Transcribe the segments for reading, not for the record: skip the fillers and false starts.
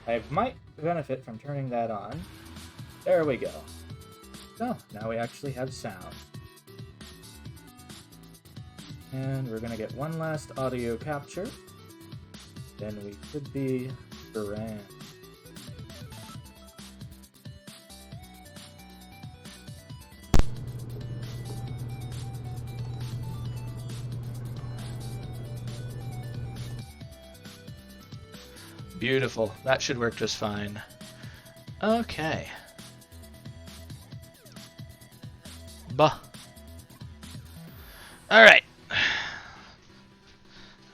I might benefit from turning that on. There we go. So, now we actually have sound. And we're gonna get one last audio capture. Then we should be grand. Beautiful. That should work just fine. Okay. Bah. Alright.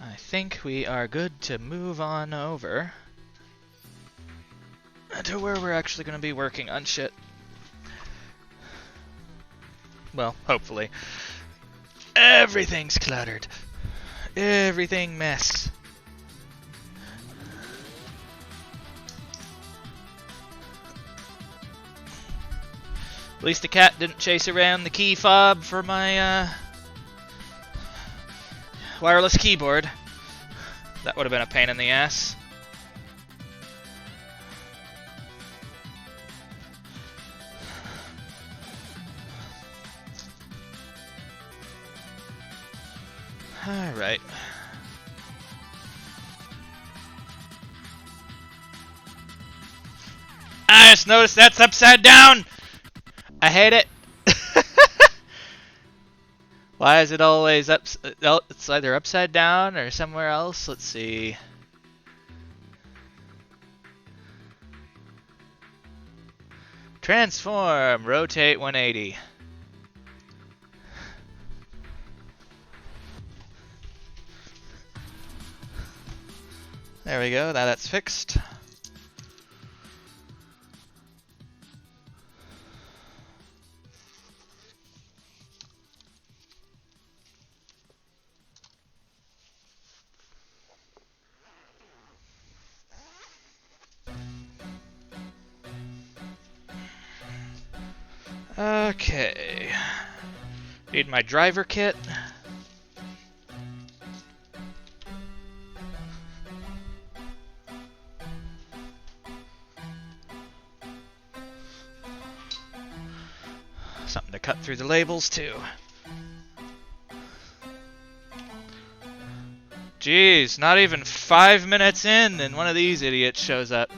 I think we are good to move on over to where we're actually going to be working on shit. Well, hopefully. Everything's cluttered. Everything mess. At least the cat didn't chase around the key fob for my wireless keyboard. That would have been a pain in the ass. Alright. I just noticed that's upside down! I hate it. Why is it always up? It's either upside down or somewhere else. Let's see. Transform, rotate 180. There we go. Now that's fixed. Okay. Need my driver kit. Something to cut through the labels too. Jeez, not even 5 minutes in and one of these idiots shows up.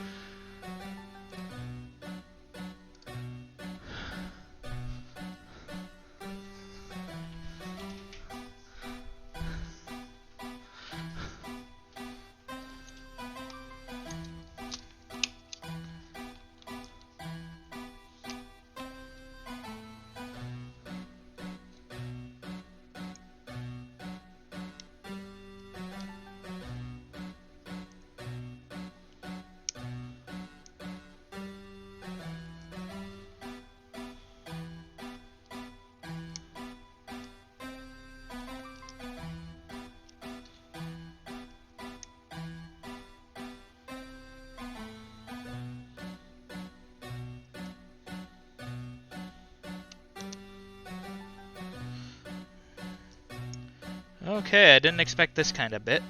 Okay, I didn't expect this kind of bit.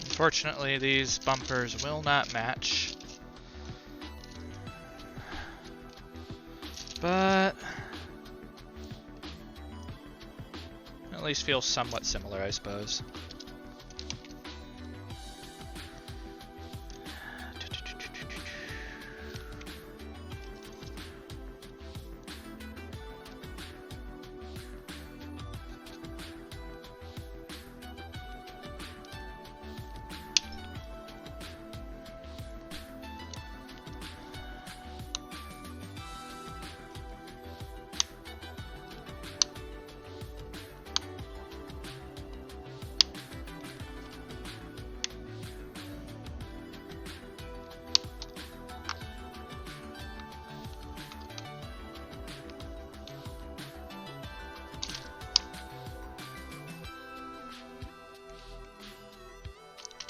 Unfortunately, these bumpers will not match. But at least feels somewhat similar, I suppose.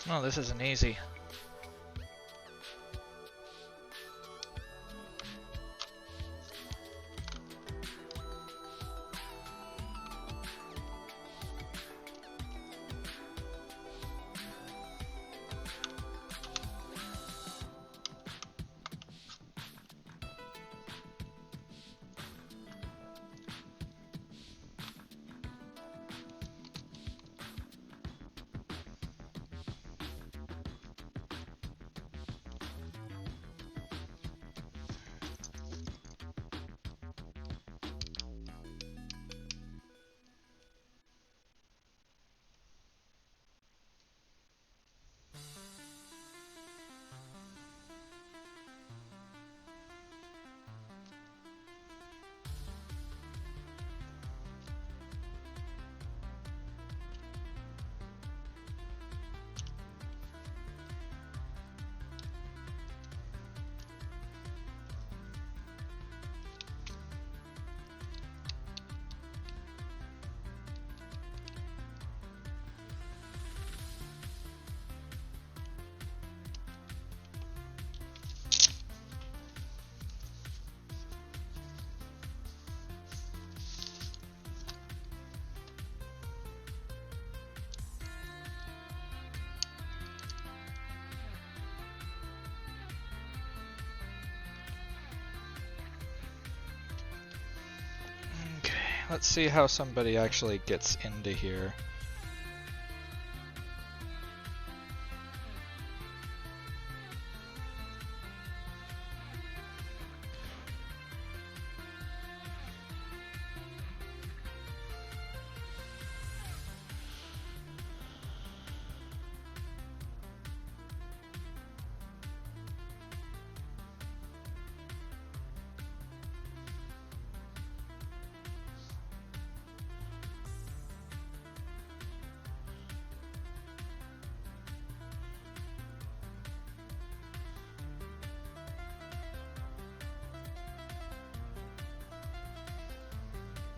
Oh, this isn't easy. Let's see how somebody actually gets into here.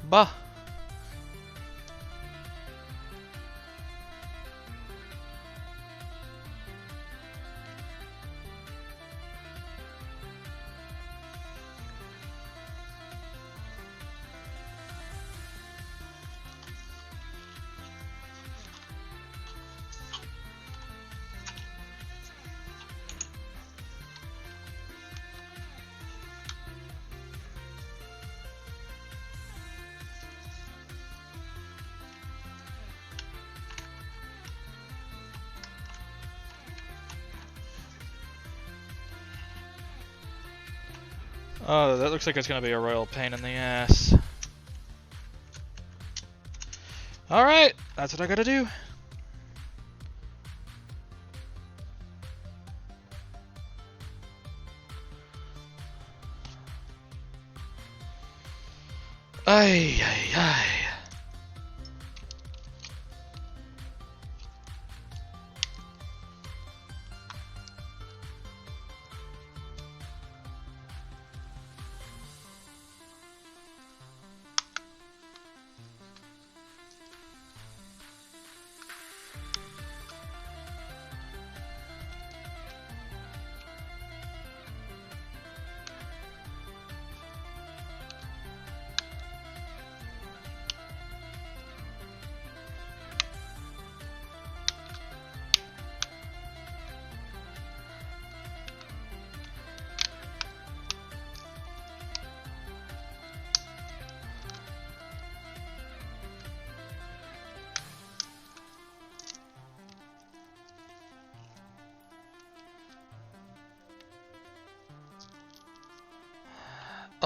Bah. Oh, that looks like it's gonna be a royal pain in the ass. Alright, that's what I gotta do. Ay, ay, ay.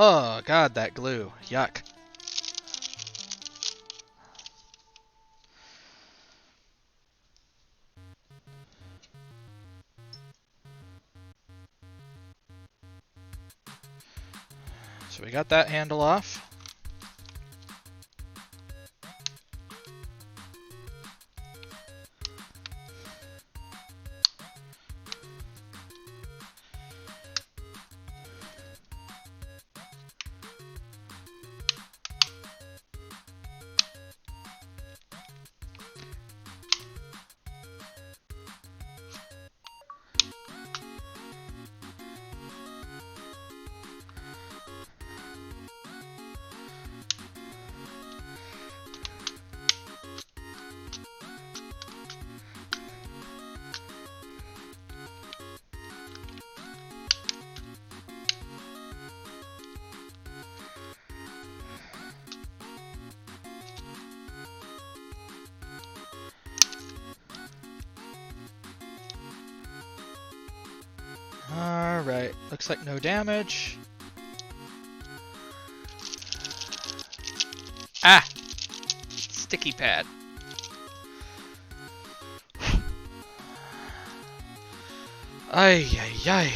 Oh, God, that glue. Yuck. So we got that handle off. Alright, looks like no damage. Ah! Sticky pad. Ay, ay, ay.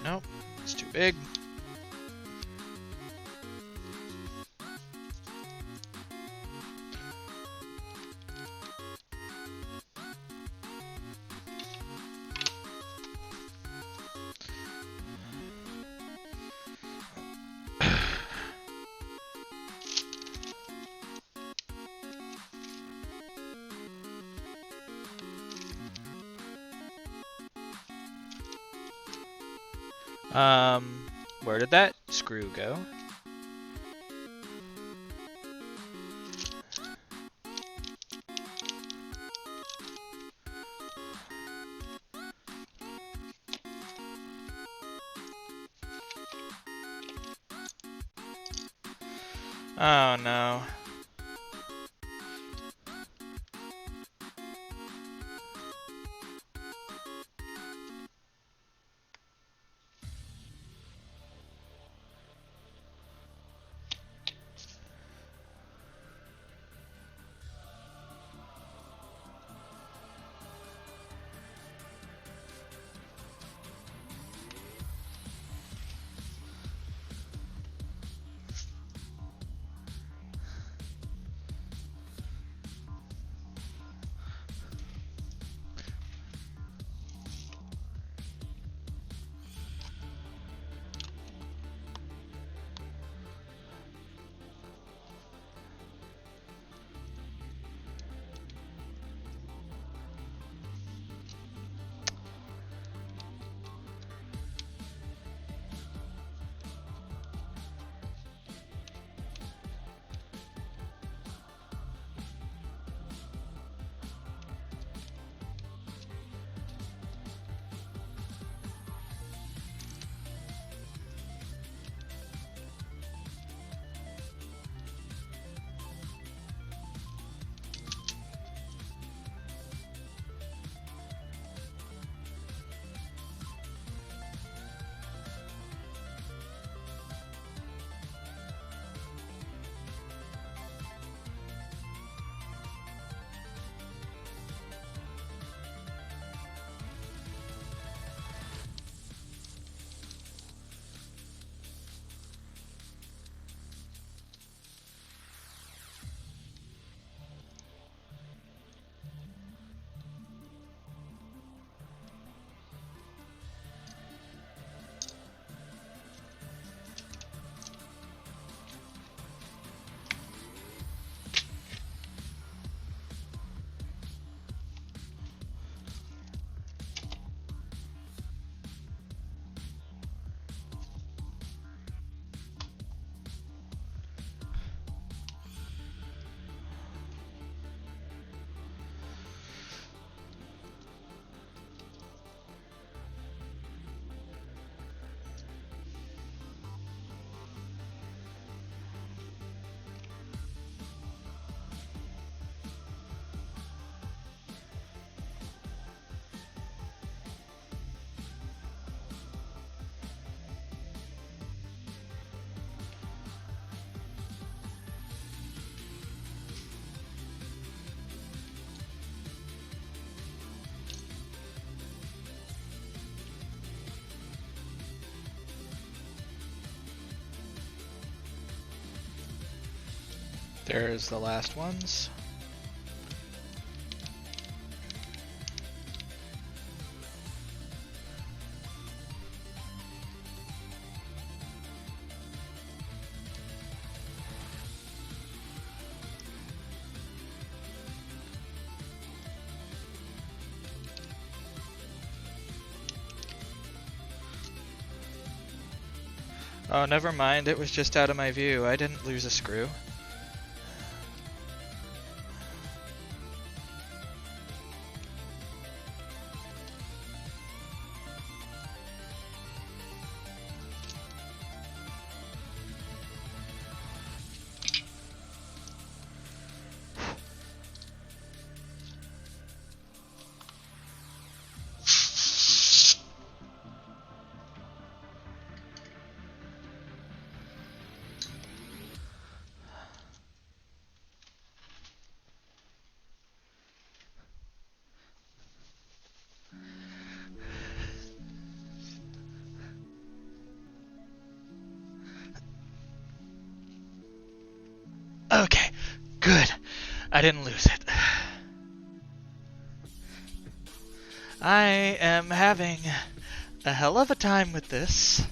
Nope, it's too big. Where did that screw go? Oh no. There's the last ones. Oh, never mind. It was just out of my view. I didn't lose a screw. Okay, good. I didn't lose it. I am having a hell of a time with this.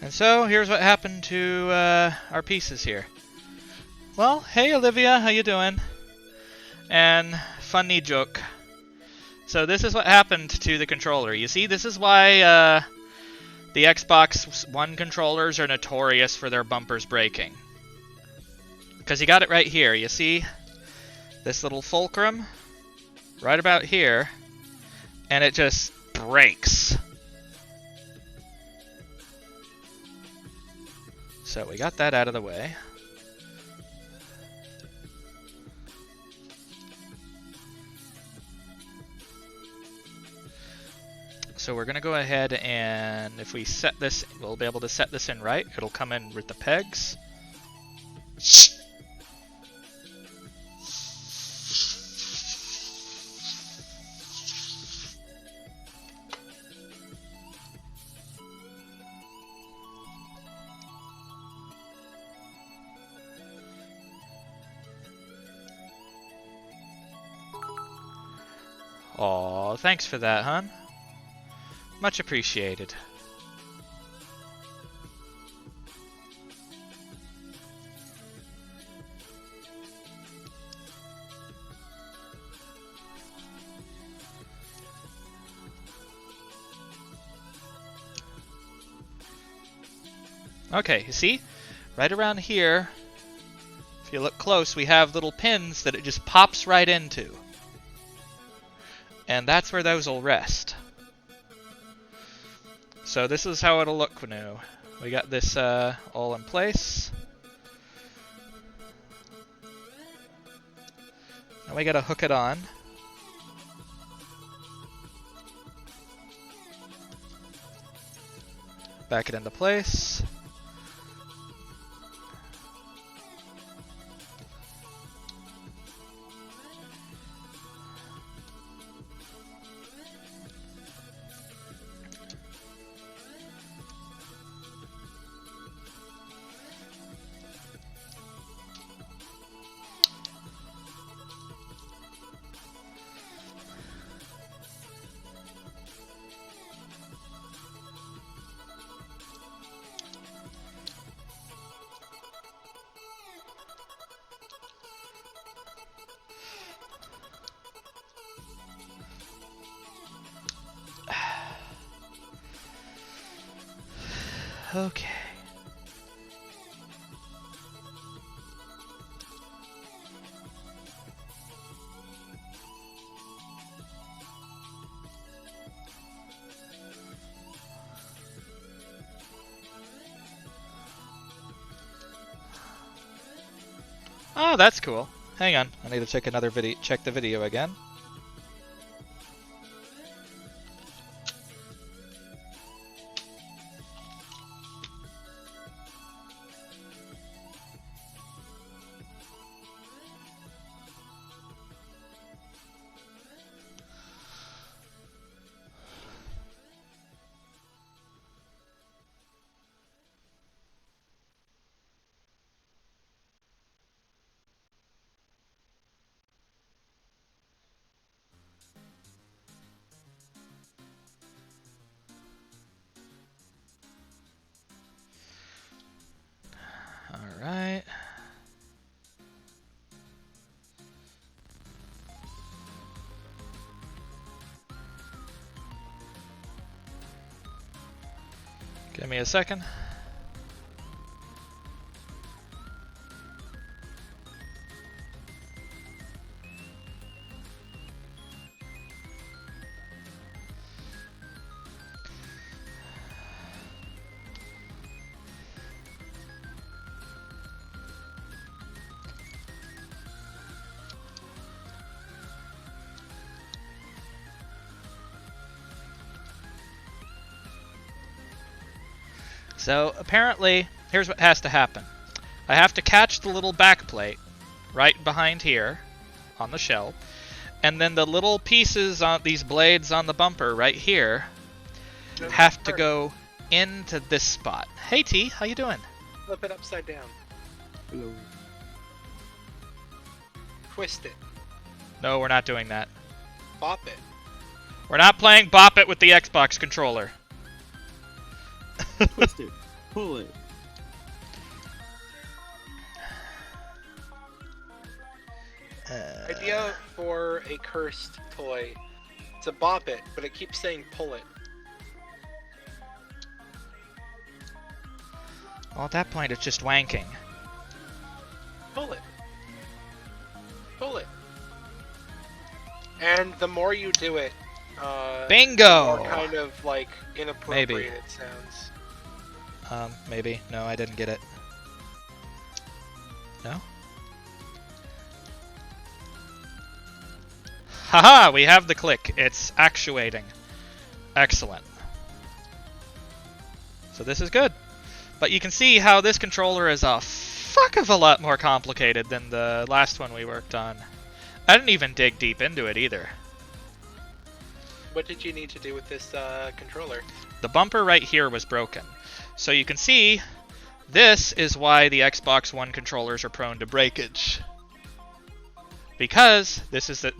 And so, here's what happened to our pieces here. Well, hey Olivia, how you doing? And funny joke. So this is what happened to the controller. You see, this is why the Xbox One controllers are notorious for their bumpers breaking. Because you got it right here. You see this little fulcrum? Right about here. And it just breaks. So we got that out of the way. So we're going to go ahead and if we set this, we'll be able to set this in right. It'll come in with the pegs. Aw, thanks for that, hon. Much appreciated. Okay, you see? Right around here, if you look close, we have little pins that it just pops right into. And that's where those will rest. So this is how it'll look now. We got this all in place. Now we gotta hook it on. Back it into place. Okay. Oh, that's cool. Hang on, I need to check another video. Check the video again. Give me a second. So apparently, here's what has to happen. I have to catch the little back plate right behind here on the shell, and then the little pieces on these blades on the bumper right here have to go into this spot. Hey T, how you doing? Flip it upside down. Hello. Twist it. No, we're not doing that. Bop it. We're not playing Bop It with the Xbox controller. Twist it. Pull it. Idea for a cursed toy. It's a bop it, but it keeps saying pull it. Well, at that point, it's just wanking. Pull it. Pull it. And the more you do it, Bingo! the more kind of like inappropriate Maybe. it sounds. Maybe. No, I didn't get it. No? Haha, we have the click. It's actuating. Excellent. So this is good. But you can see how this controller is a fuck of a lot more complicated than the last one we worked on. I didn't even dig deep into it either. What did you need to do with this controller? The bumper right here was broken. So you can see, this is why the Xbox One controllers are prone to breakage. Because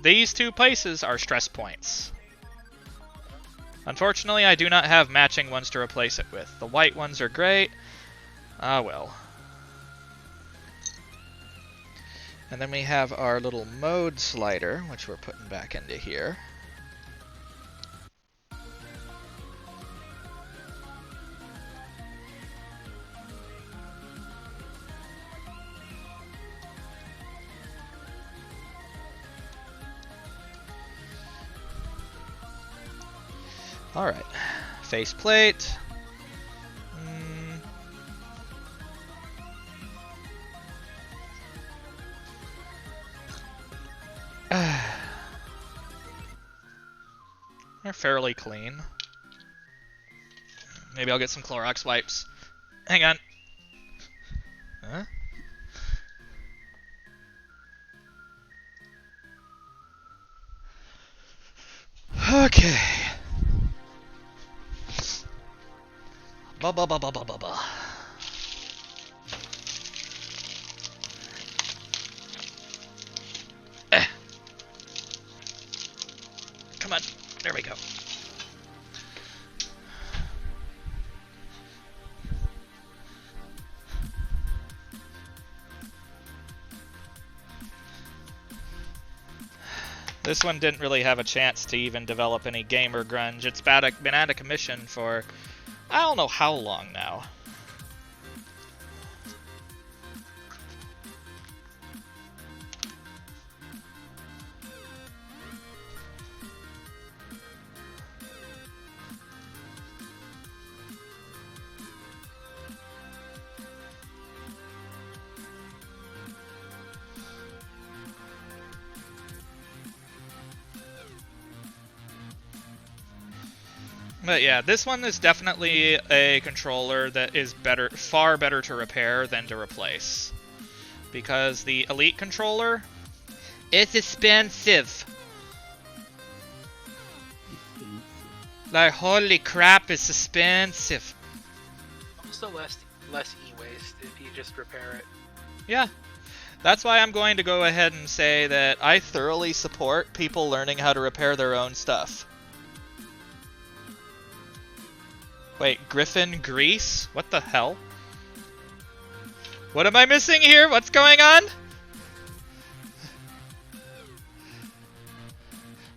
these two places are stress points. Unfortunately, I do not have matching ones to replace it with. The white ones are great. Ah well. And then we have our little mode slider, which we're putting back into here. Alright, faceplate. They're fairly clean. Maybe I'll get some Clorox wipes. Hang on. Huh? Okay. Ba ba ba ba ba ba ba. Come on. There we go. This one didn't really have a chance to even develop any gamer grunge. It's been out of commission for I don't know how long now. But yeah, this one is definitely a controller that is far better to repair than to replace. Because the Elite controller is expensive. Like, holy crap, it's expensive. Also less e-waste if you just repair it. Yeah. That's why I'm going to go ahead and say that I thoroughly support people learning how to repair their own stuff. Wait, Griffin Grease? What the hell? What am I missing here? What's going on?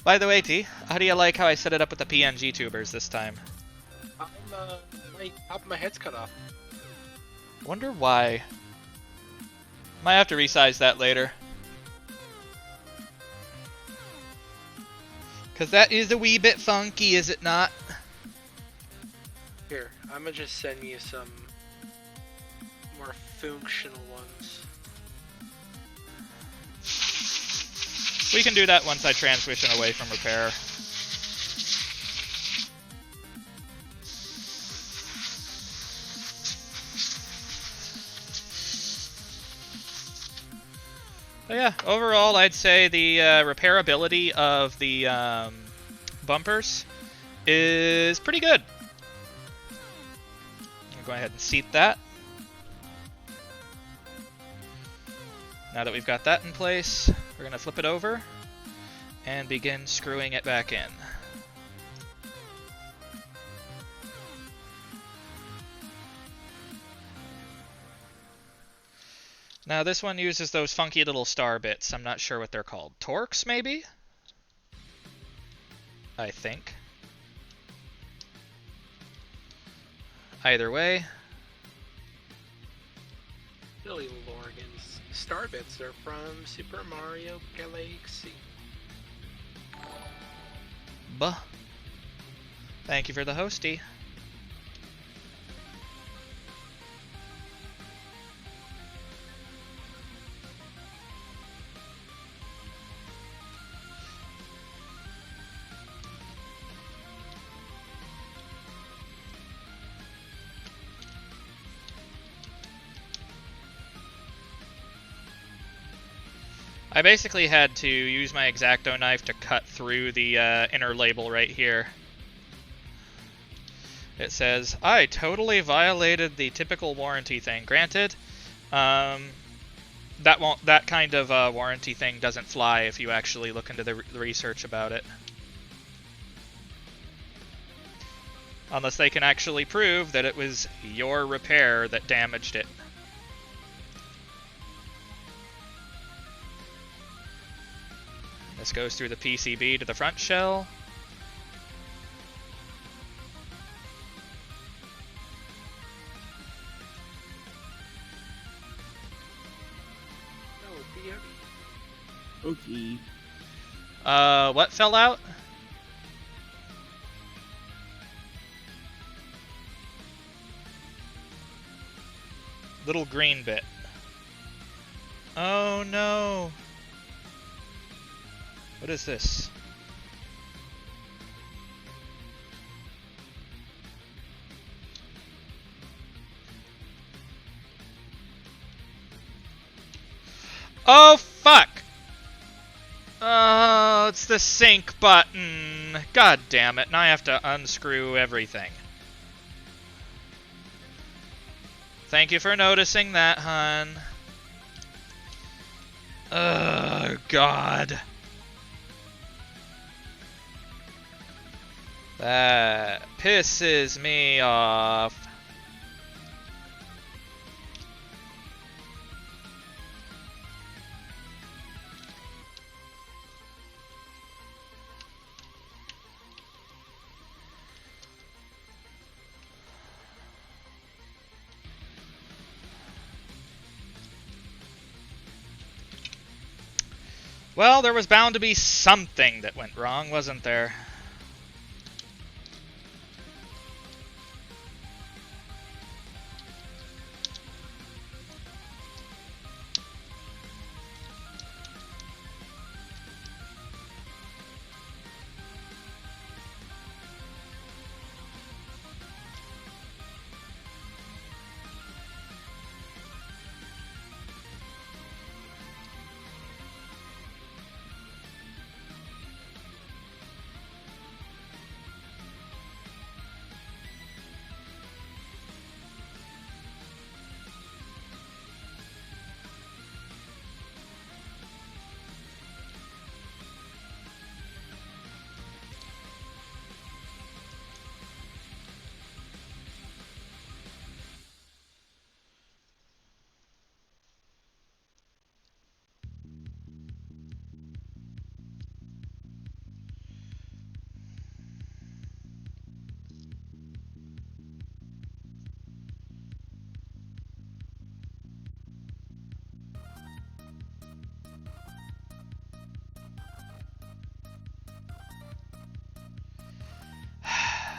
By the way, T, how do you like how I set it up with the PNG tubers this time? My top of my head's cut off. Wonder why. Might have to resize that later. Because that is a wee bit funky, is it not? Here, I'm gonna just send you some more functional ones. We can do that once I transition away from repair. But yeah, overall, I'd say the repairability of the bumpers is pretty good. I'll go ahead and seat that. Now that we've got that in place, we're going to flip it over and begin screwing it back in. Now this one uses those funky little star bits. I'm not sure what they're called. Torques, maybe? I think. Either way. Billy Lorgan's Starbits are from Super Mario Galaxy. Buh. Thank you for the hostie. I basically had to use my X-Acto knife to cut through the inner label right here. It says, I totally violated the typical warranty thing. Granted, that kind of warranty thing doesn't fly if you actually look into the research about it. Unless they can actually prove that it was your repair that damaged it. This goes through the PCB to the front shell. Oh, Okay. What fell out? Little green bit. Oh no. What is this? Oh, fuck! Oh, it's the sync button. God damn it. Now I have to unscrew everything. Thank you for noticing that, hun. Oh, God. That pisses me off. Well, there was bound to be something that went wrong, wasn't there?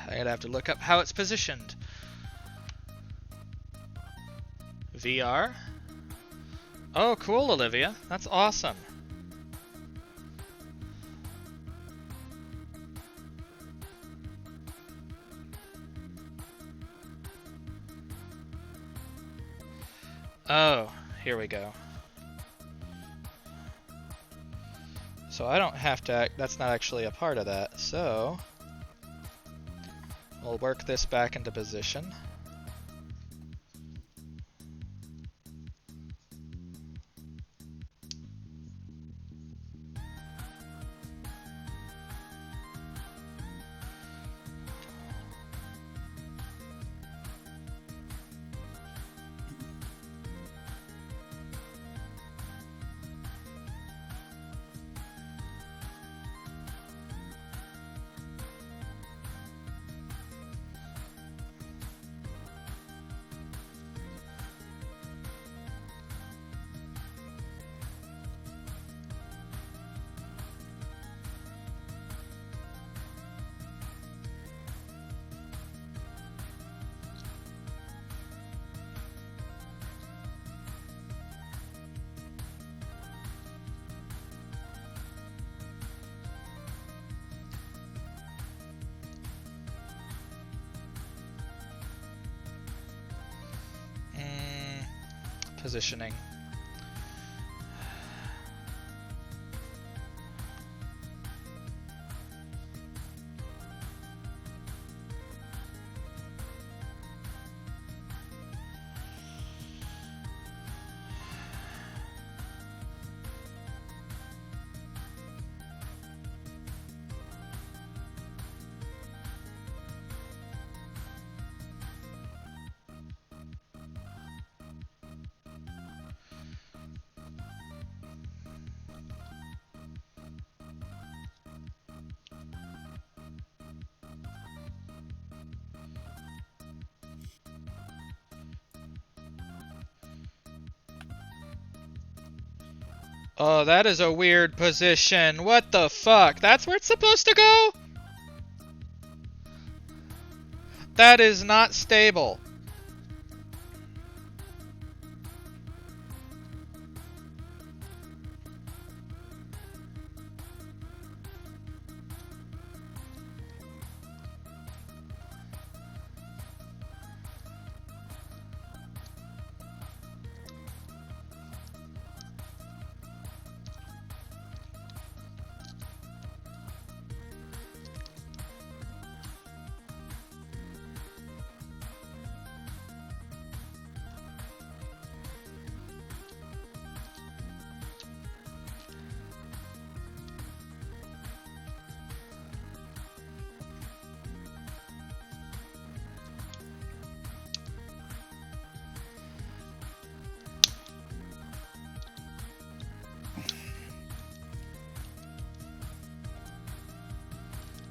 I'd have to look up how it's positioned. VR? Oh, cool, Olivia. That's awesome. Oh, here we go. So I don't have to, that's not actually a part of that, so we'll work this back into position. Positioning. Oh, that is a weird position. What the fuck? That's where it's supposed to go? That is not stable.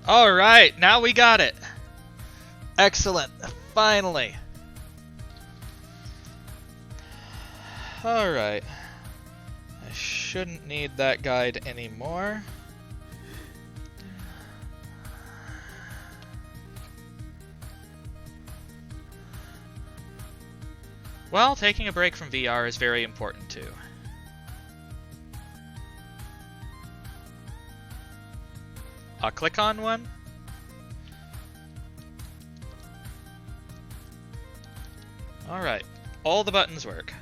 All right, now we got it. Excellent. Finally. All right. I shouldn't need that guide anymore. Well, taking a break from VR is very important too. I'll click on one. Alright, all the buttons work.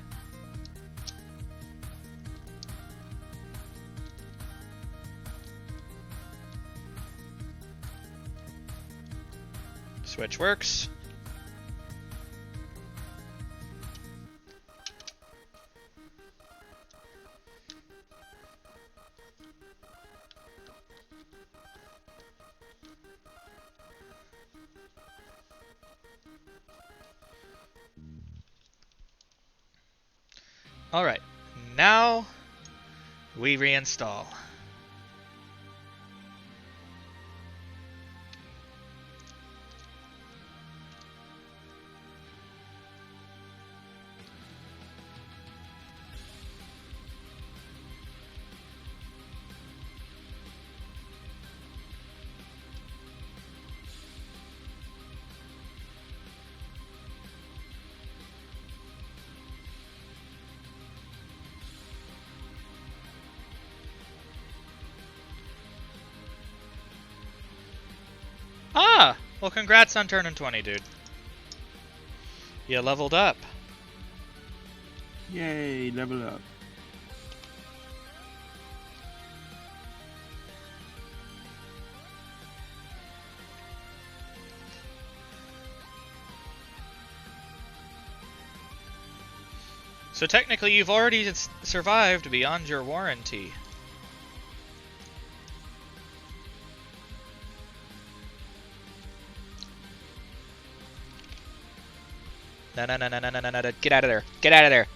Switch works. Alright, now we reinstall. Ah! Well, congrats on turning 20, dude. You leveled up. Yay, level up. So technically, you've already survived beyond your warranty. No, no, no, no, no, no, no, no, get out of there. Get out of there.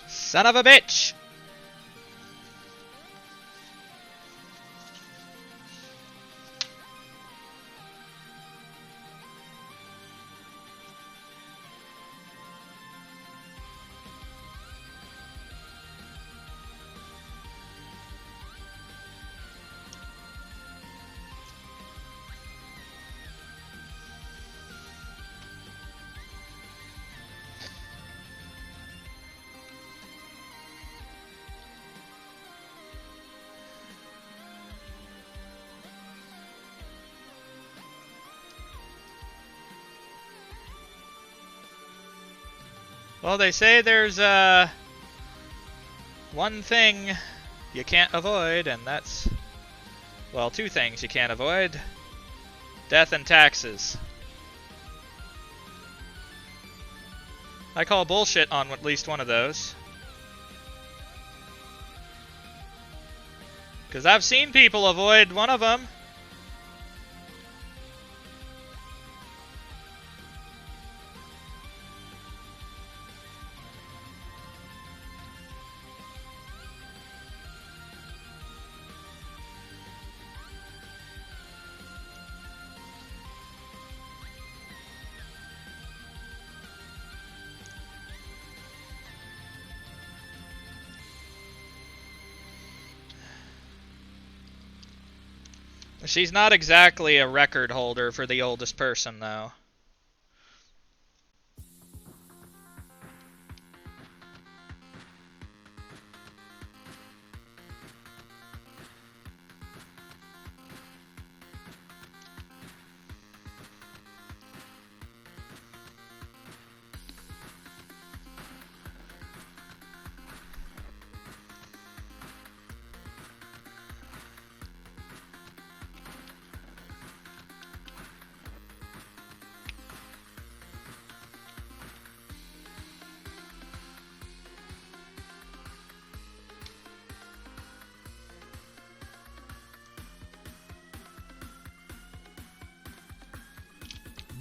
Son of a bitch! Well, they say there's one thing you can't avoid, and that's, well, two things you can't avoid. Death and taxes. I call bullshit on at least one of those. Because I've seen people avoid one of them. She's not exactly a record holder for the oldest person, though.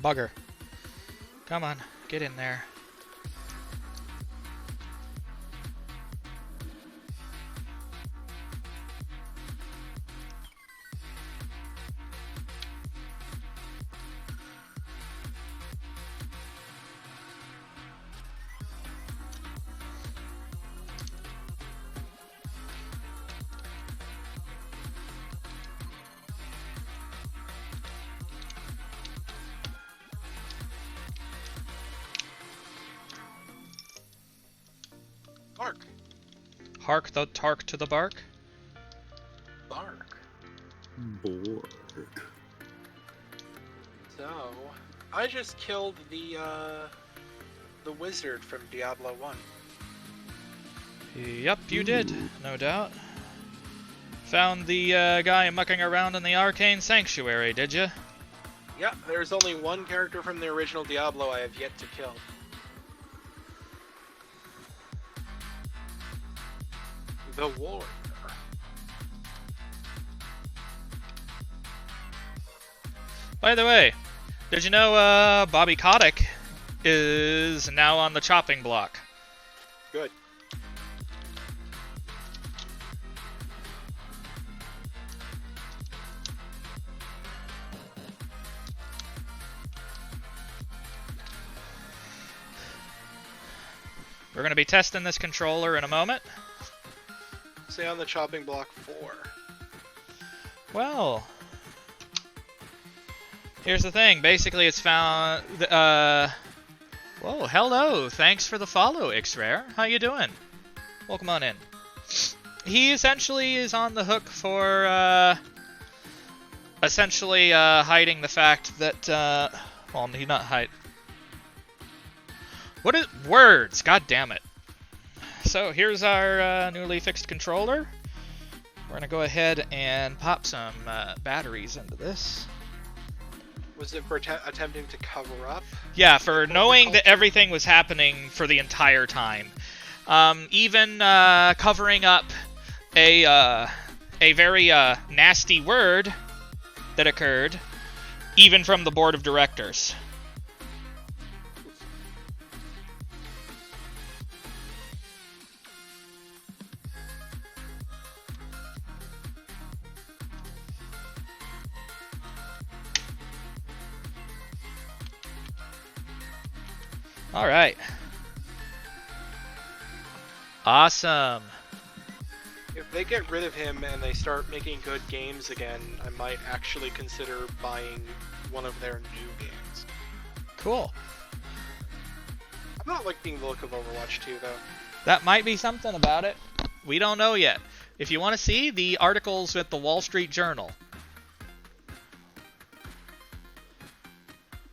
Bugger. Come on, get in there. Bark. Hark the tark to the bark. Bark. Bork. So, I just killed the wizard from Diablo 1. Yep, you did, no doubt. Found the guy mucking around in the Arcane Sanctuary, did you? Yeah, there's only one character from the original Diablo I have yet to kill. The Warrior. By the way, did you know Bobby Kotick is now on the chopping block? Good. We're going to be testing this controller in a moment. stay on the chopping block 4. Well, here's the thing. Basically, it's found. Whoa, hello. Thanks for the follow, X-Rare. How you doing? Welcome on in. He essentially is on the hook for hiding the fact that well, he's not hide. What is words? God damn it. So here's our newly fixed controller. We're gonna go ahead and pop some batteries into this. Was it for attempting to cover up? Yeah, for knowing that everything was happening for the entire time. Even covering up a very nasty word that occurred, even from the board of directors. All right. Awesome. If they get rid of him and they start making good games again, I might actually consider buying one of their new games. Cool. I'm not liking the look of Overwatch 2, though. That might be something about it. We don't know yet. If you want to see the articles at the Wall Street Journal.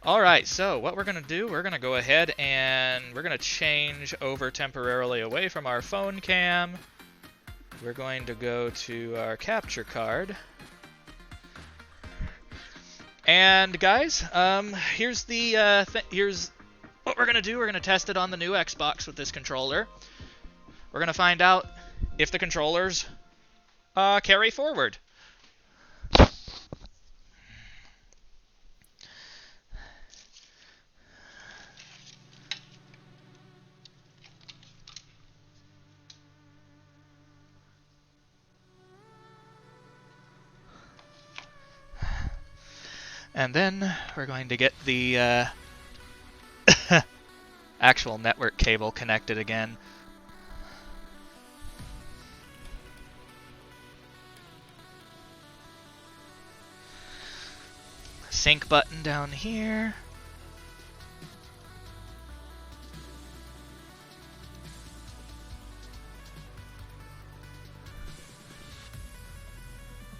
Alright, so what we're going to do, we're going to go ahead and we're going to change over temporarily away from our phone cam. We're going to go to our capture card. And guys, here's the here's what we're going to do. We're going to test it on the new Xbox with this controller. We're going to find out if the controllers carry forward. And then we're going to get the actual network cable connected again. Sync button down here.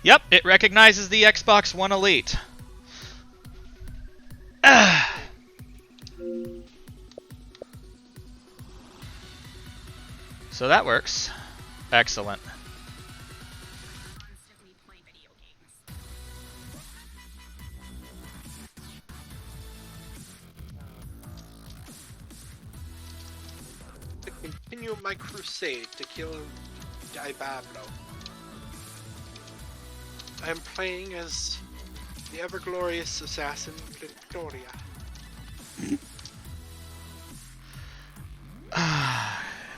Yep, it recognizes the Xbox One Elite. So that works. Excellent. To continue my crusade to kill Diablo, I am playing as the ever-glorious assassin Victoria.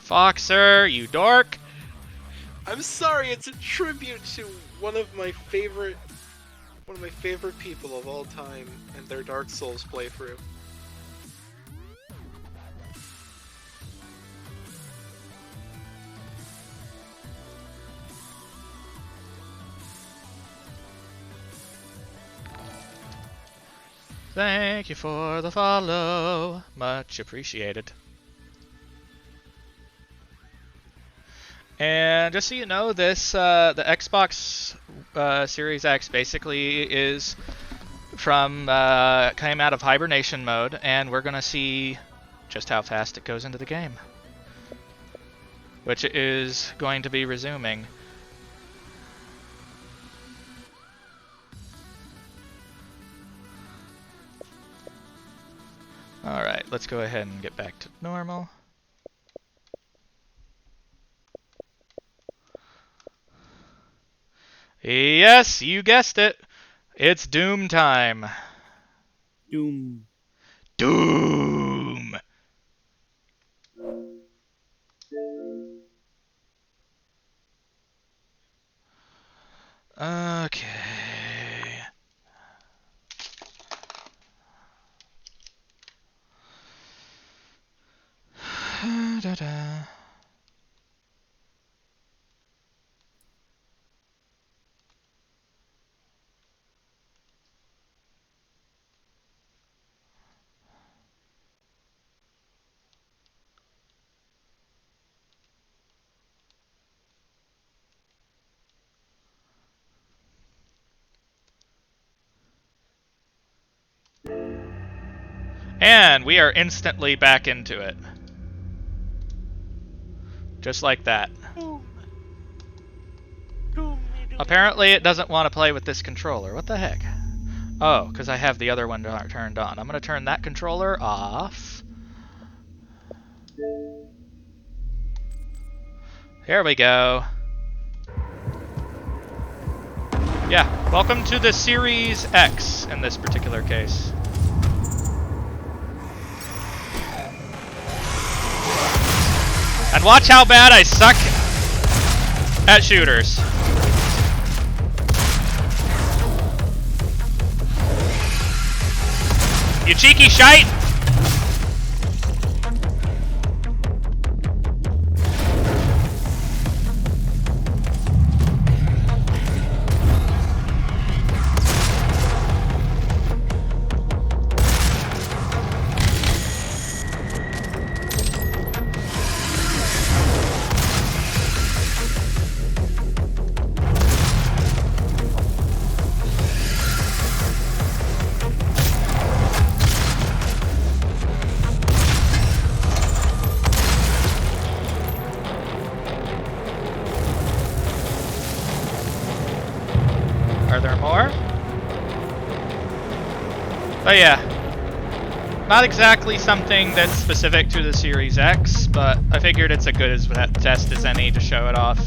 Foxer, you dork. I'm sorry, it's a tribute to one of my favorite people of all time and their Dark Souls playthrough. Thank you for the follow. Much appreciated. And just so you know, this the Xbox Series X basically is from came out of hibernation mode, and we're gonna see just how fast it goes into the game, which is going to be resuming. All right, let's go ahead and get back to normal. Yes, you guessed it. It's Doom time. Doom. Doom. Okay. Da-da. And we are instantly back into it. Just like that. Apparently it doesn't want to play with this controller. What the heck? Oh, because I have the other one turned on. I'm going to turn that controller off. Here we go. Yeah, welcome to the Series X in this particular case. And watch how bad I suck at shooters. You cheeky shite! Are there more? Oh yeah. Not exactly something that's specific to the Series X, but I figured it's a good as test as any to show it off.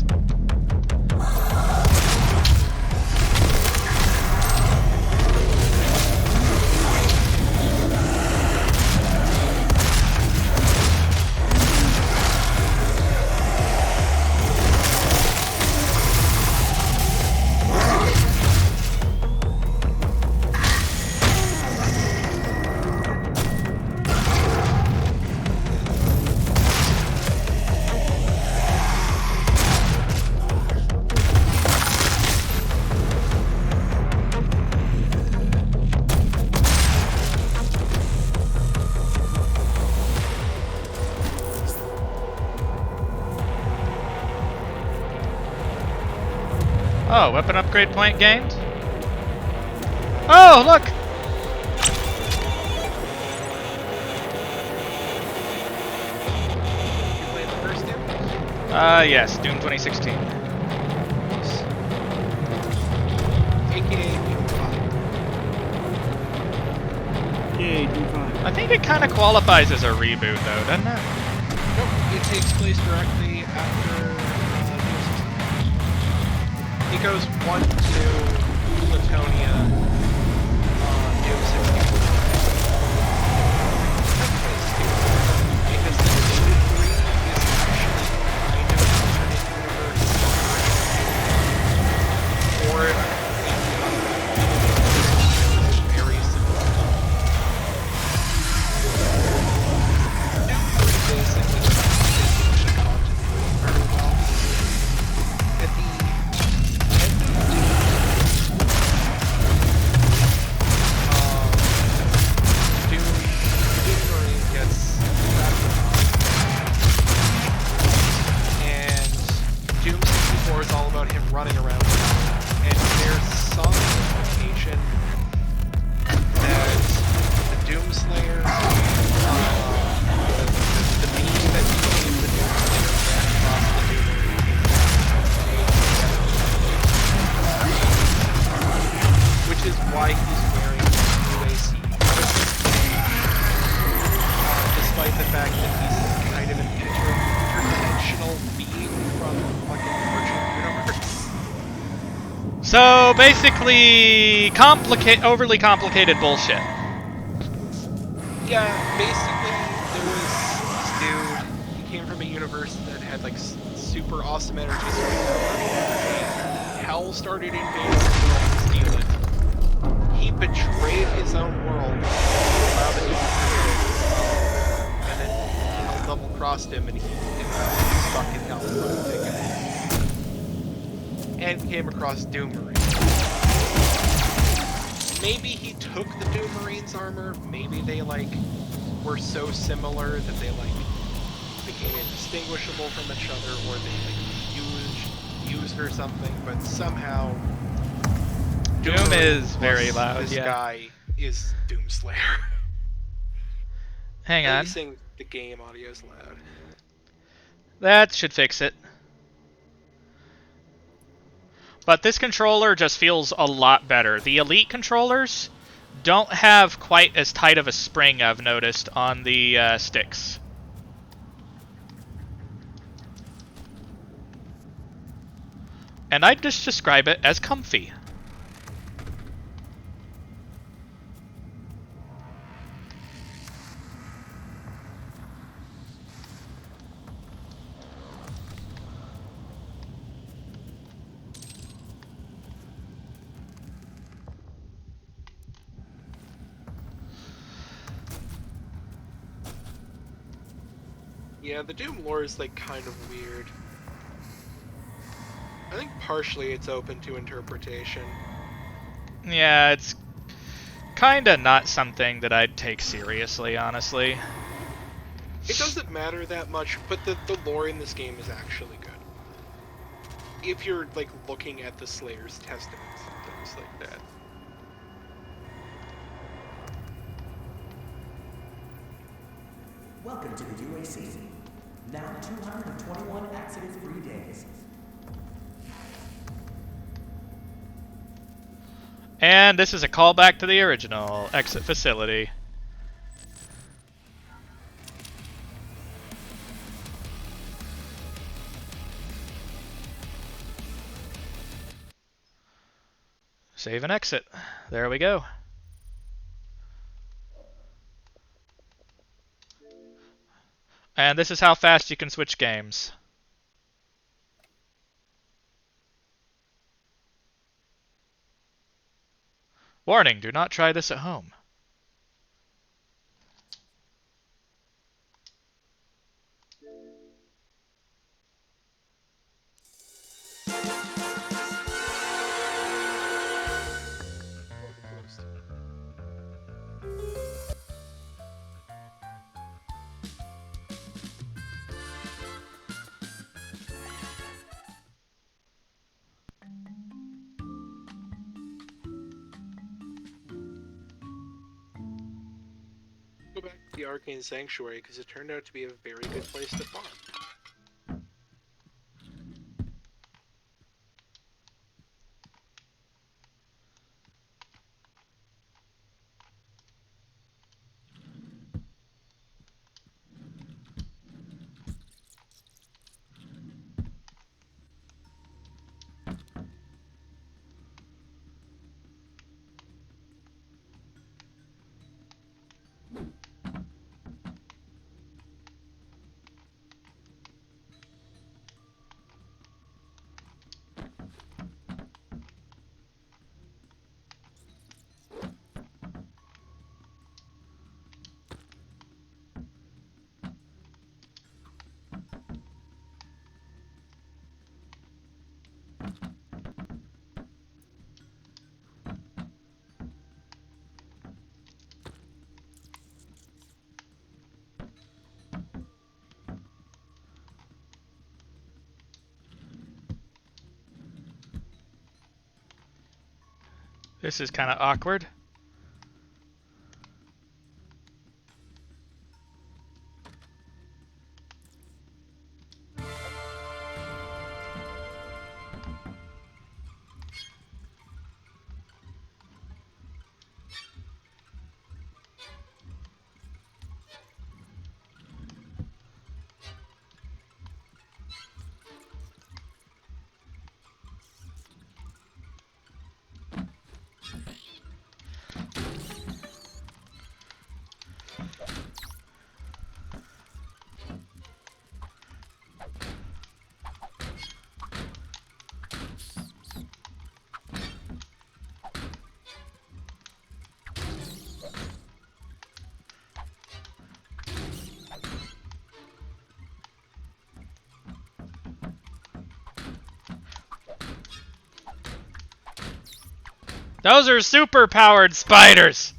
Oh, weapon upgrade point gained? Oh, look! You played the first Doom? Yes, Doom 2016. AKA Doom 5. Yay, Doom 5. I think it kind of qualifies as a reboot, though, doesn't it? Nope, it takes place directly after Doom 16. It goes 1 to Platonia on Doom 64. Because the Doom 3 is actually kind of an alternate universe. Or very similar. Doom 3 basically didn't finish the continuity very well. At the end of Doom, Doom Marine gets wrapped up, and Doom 64 is all about him running around, and there's some implication that the Doomslayer, the being that became the Doomslayer ran across the Doom Marine, which is why he's wearing UAC. Despite the fact that he's kind of an interdimensional being from fucking virtual universe. So, basically, overly complicated bullshit. Yeah, basically, there was this dude, he came from a universe that had like super awesome energy, and hell started invading the world to steal it. He betrayed his own world, allowed it to be created, and then hell double-crossed him, and he ended up stuck in hell for a ticket. And came across Doom Marine. Maybe he took the Doom Marine's armor, maybe they like were so similar that they like became indistinguishable from each other, or they like used or something, but somehow Doom is very loud, this yeah. guy is Doomslayer. Hang on. Anything the game audio is loud. That should fix it. But this controller just feels a lot better. The Elite controllers don't have quite as tight of a spring, I've noticed, on the sticks. And I'd just describe it as comfy. Yeah, the Doom lore is like kind of weird. I think partially it's open to interpretation. Yeah, it's kinda not something that I'd take seriously, honestly. It doesn't matter that much, but the lore in this game is actually good. If you're like looking at the Slayer's testaments and things like that. Welcome to the UAC. Now 221 accident-free days. And this is a callback to the original exit facility. Save and exit. There we go. And this is how fast you can switch games. Warning, do not try this at home. Go back to the Arcane Sanctuary because it turned out to be a very good place to farm. This is kind of awkward. Those are super-powered spiders!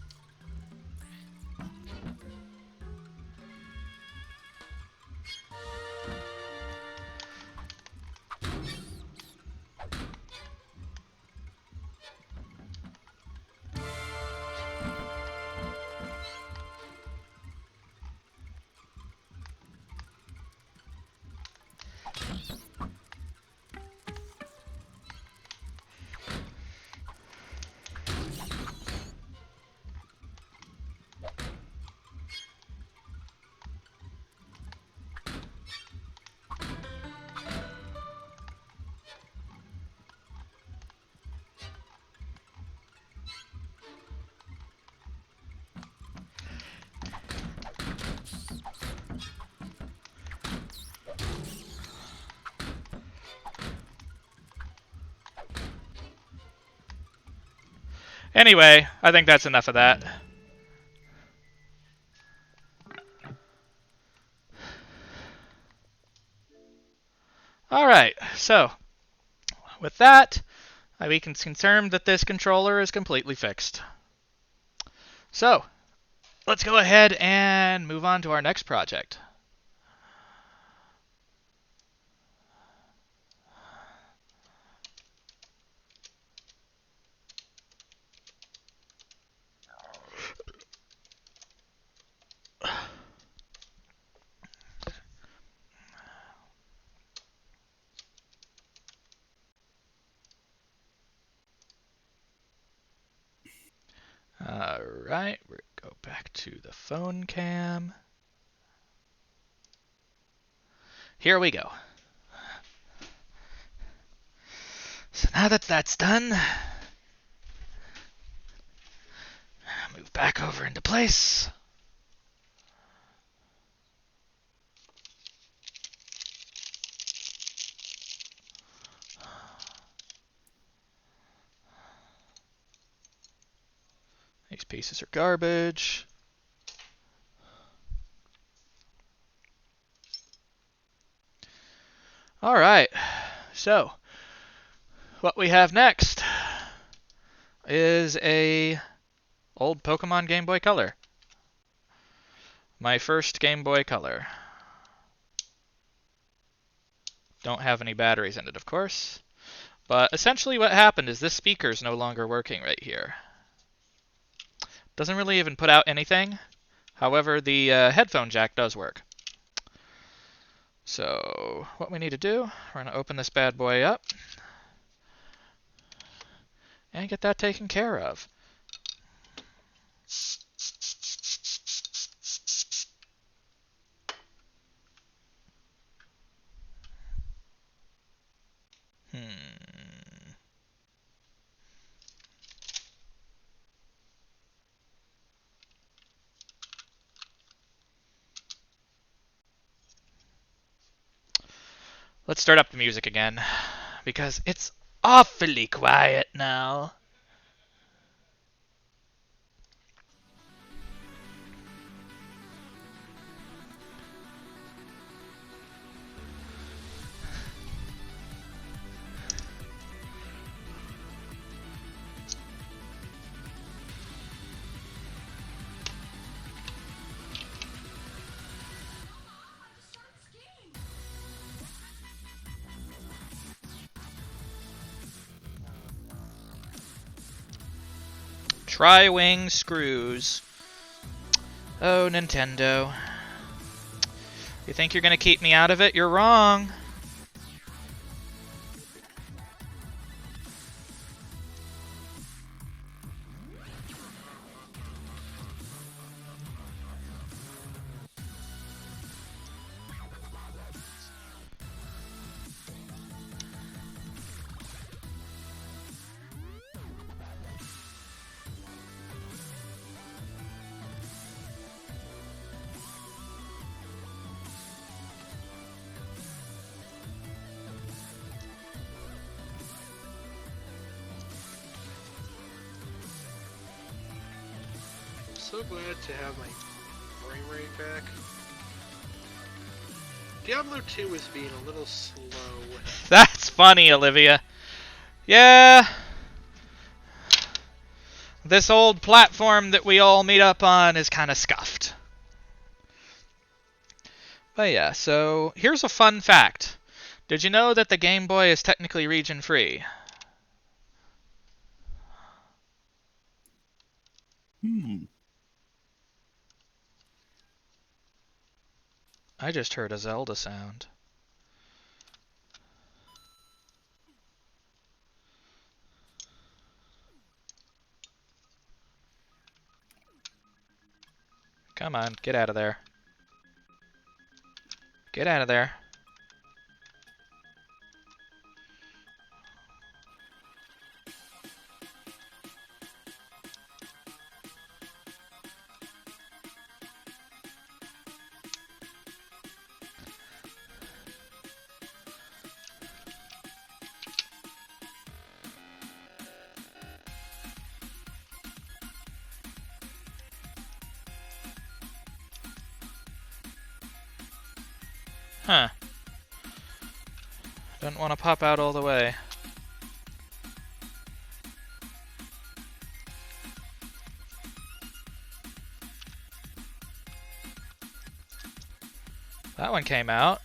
Anyway, I think that's enough of that. Alright, so with that, we can confirm that this controller is completely fixed. So, let's go ahead and move on to our next project. Alright, we'll go back to the phone cam. Here we go. So now that that's done, move back over into place. These pieces are garbage. Alright, so what we have next is a old Pokemon Game Boy Color. My first Game Boy Color. Don't have any batteries in it, of course. But essentially what happened is this speaker is no longer working right here. Doesn't really even put out anything. However, the headphone jack does work. So what we need to do, we're going to open this bad boy up and get that taken care of. Let's start up the music again, because it's awfully quiet now. Tri-wing screws. Oh, Nintendo. You think you're gonna keep me out of it? You're wrong. So glad to have my frame rate back. Diablo 2 is being a little slow. That's funny, Olivia. Yeah. This old platform that we all meet up on is kind of scuffed. But yeah, so here's a fun fact. Did you know that the Game Boy is technically region-free? I just heard a Zelda sound. Come on, get out of there. Get out of there. Huh. Doesn't want to pop out all the way. That one came out.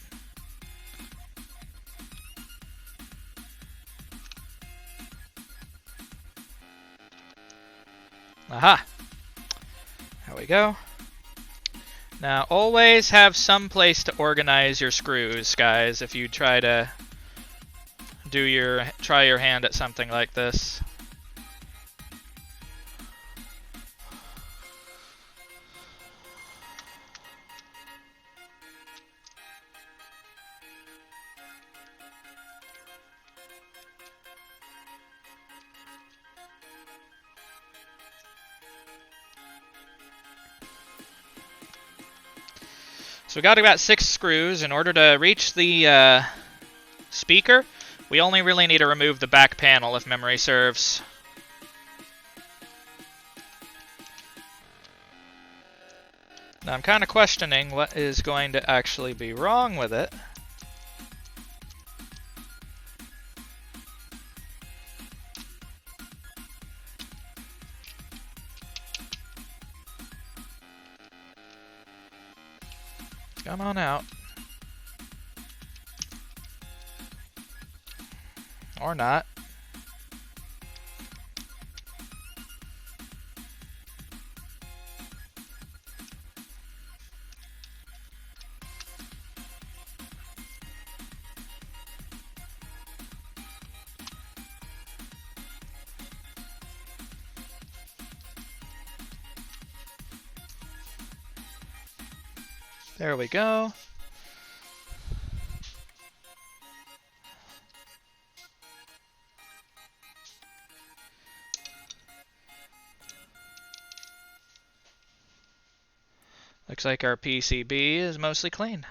Aha! There we go. Now, always have some place to organize your screws, guys, if you try to try your hand at something like this. So we got about 6 screws. In order to reach the speaker, we only really need to remove the back panel if memory serves. Now I'm kind of questioning what is going to actually be wrong with it. Come on out. Or not. There we go. Looks like our PCB is mostly clean.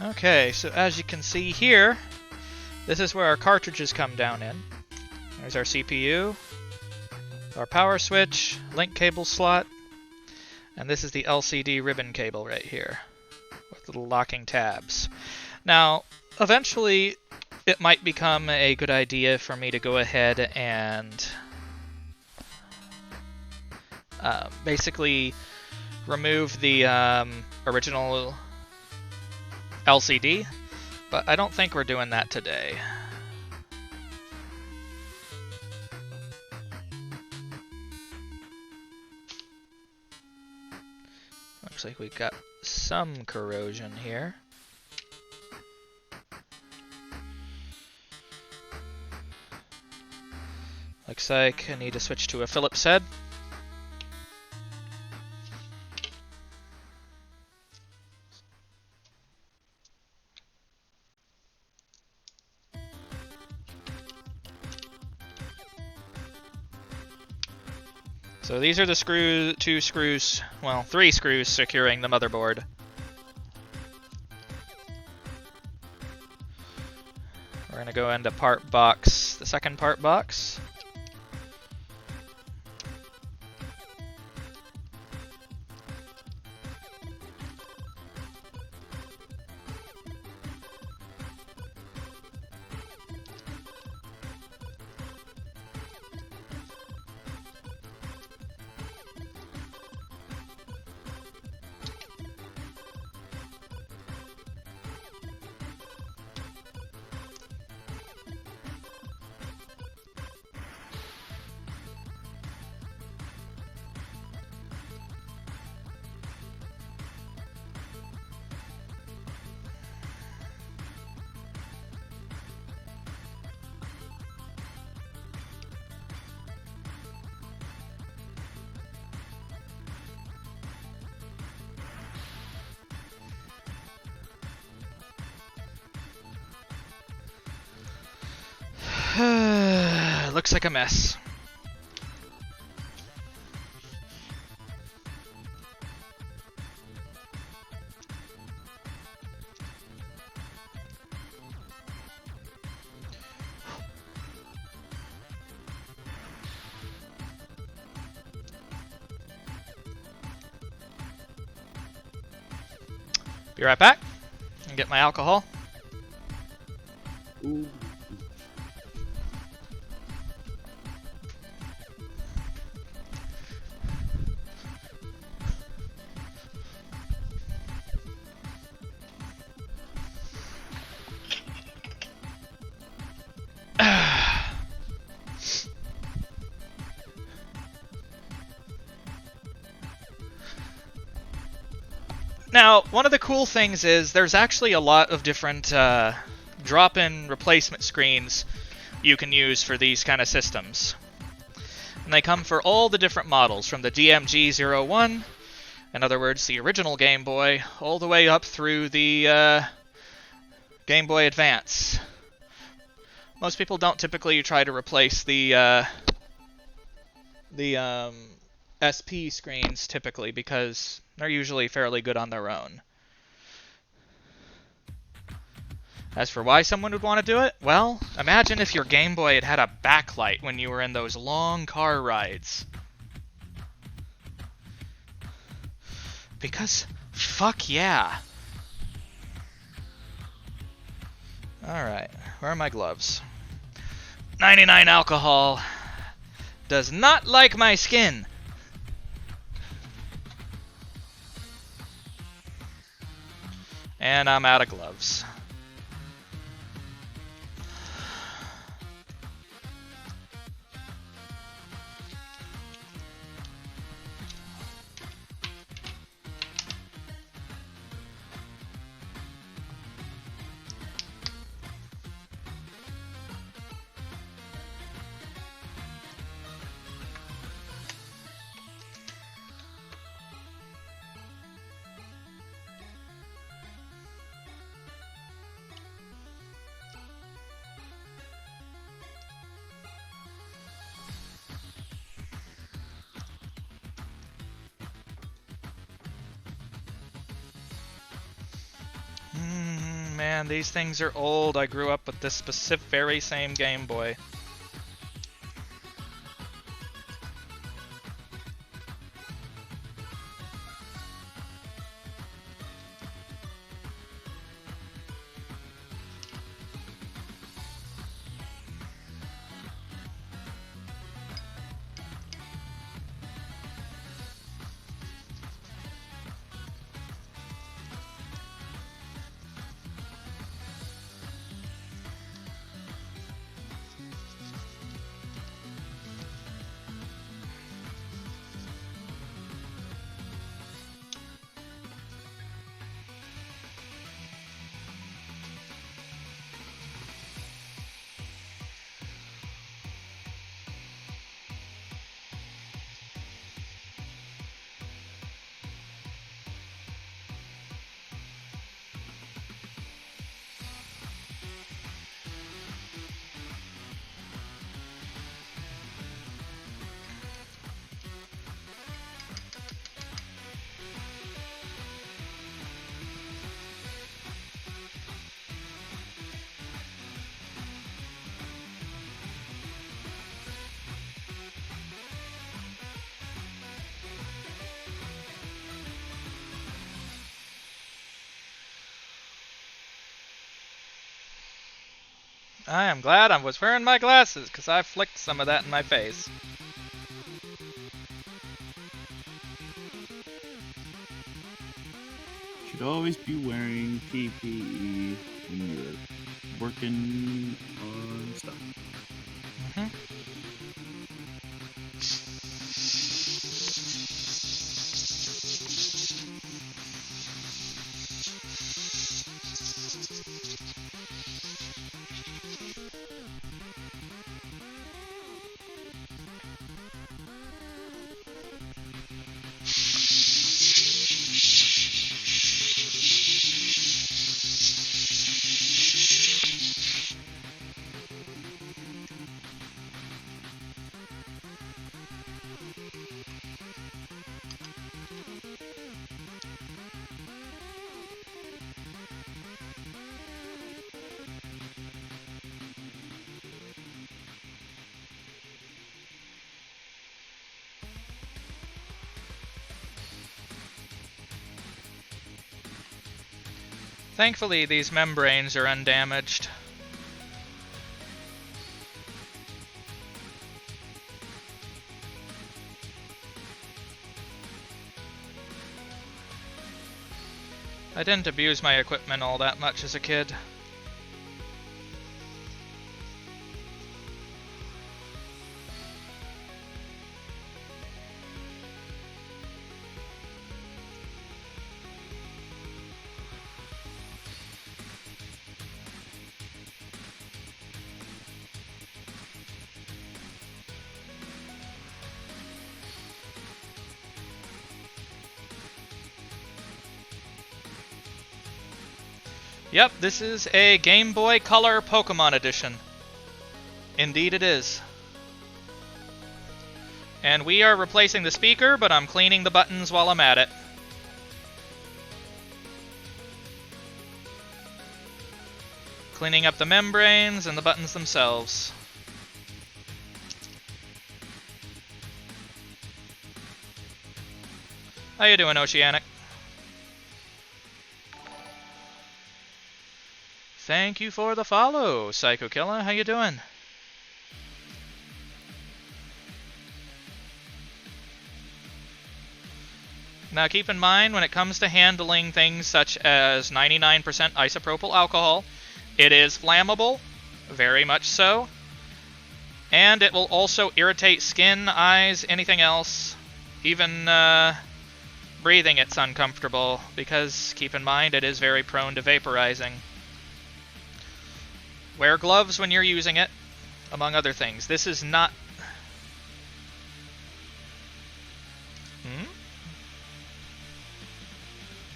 Okay, so as you can see here, this is where our cartridges come down in. There's our CPU, our power switch, link cable slot, and this is the LCD ribbon cable right here with little locking tabs. Now, eventually it might become a good idea for me to go ahead and basically remove the original LCD, but I don't think we're doing that today. Looks like we've got some corrosion here. Looks like I need to switch to a Phillips head. So these are the three screws securing the motherboard. We're going to go into part box, the second part box. Looks like a mess. Be right back and get my alcohol. Ooh. Now, one of the cool things is there's actually a lot of different drop-in replacement screens you can use for these kind of systems. And they come for all the different models, from the DMG-01, in other words, the original Game Boy, all the way up through the Game Boy Advance. Most people don't typically try to replace the SP screens typically because they're usually fairly good on their own. As for why someone would want to do it, well, imagine if your Game Boy had a backlight when you were in those long car rides. Because, fuck yeah. Alright, where are my gloves? 99 alcohol. Does not like my skin. And I'm out of gloves. Man, these things are old. I grew up with this specific, very same Game Boy. I am glad I was wearing my glasses, because I flicked some of that in my face. Should always be wearing PPE when you're working on stuff. Mm-hmm. Thankfully, these membranes are undamaged. I didn't abuse my equipment all that much as a kid. Yep, this is a Game Boy Color Pokemon Edition. Indeed it is. And we are replacing the speaker, but I'm cleaning the buttons while I'm at it. Cleaning up the membranes and the buttons themselves. How you doing, Oceanic? Thank you for the follow, Psycho Killer. How you doing? Now keep in mind, when it comes to handling things such as 99% isopropyl alcohol, it is flammable, very much so, and it will also irritate skin, eyes, anything else. Even breathing it's uncomfortable, because keep in mind it is very prone to vaporizing. Wear gloves when you're using it, among other things. This is not...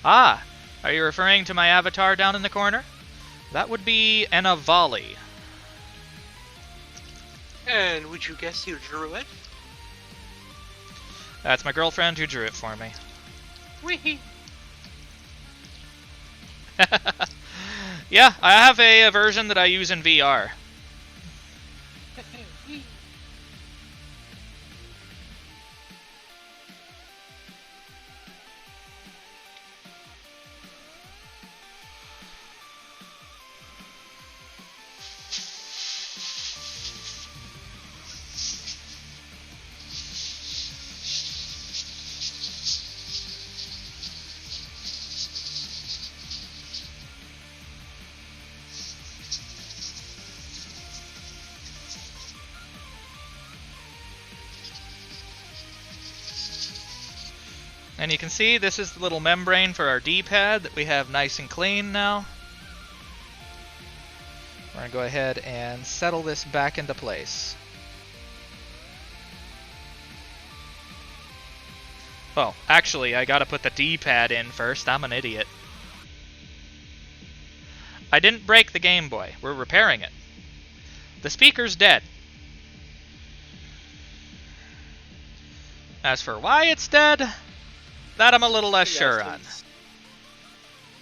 Ah! Are you referring to my avatar down in the corner? That would be an Avali. And would you guess who drew it? That's my girlfriend who drew it for me. Wee. Yeah, I have a version that I use in VR. And you can see this is the little membrane for our D-pad that we have nice and clean now. We're going to go ahead and settle this back into place. Well, actually, I gotta put the D-pad in first. I'm an idiot. I didn't break the Game Boy. We're repairing it. The speaker's dead. As for why it's dead, that I'm a little less sure on.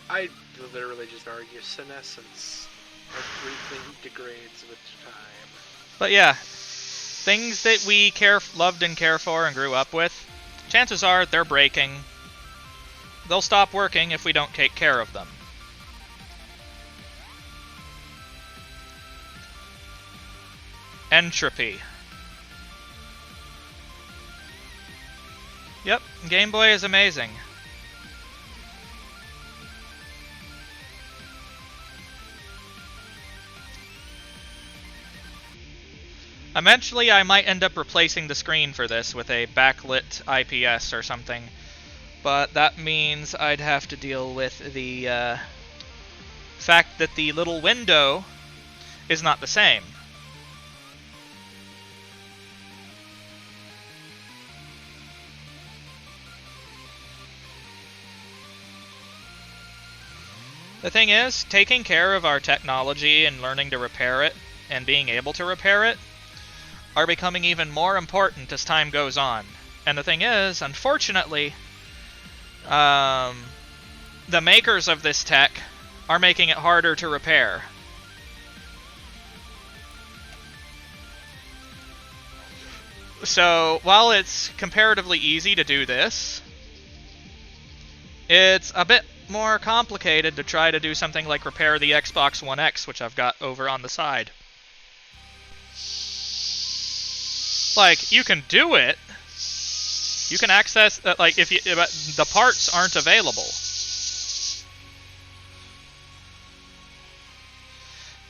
I literally just argue senescence. Everything degrades with time. But yeah, things that we loved and care for and grew up with, chances are they're breaking. They'll stop working if we don't take care of them. Entropy. Yep, Game Boy is amazing. Eventually, I might end up replacing the screen for this with a backlit IPS or something, but that means I'd have to deal with the fact that the little window is not the same. The thing is, taking care of our technology and learning to repair it and being able to repair it are becoming even more important as time goes on. And the thing is, unfortunately, the makers of this tech are making it harder to repair. So, while it's comparatively easy to do this, it's a bit more complicated to try to do something like repair the Xbox One X, which I've got over on the side. Like, you can do it. You can access, like, if the parts aren't available.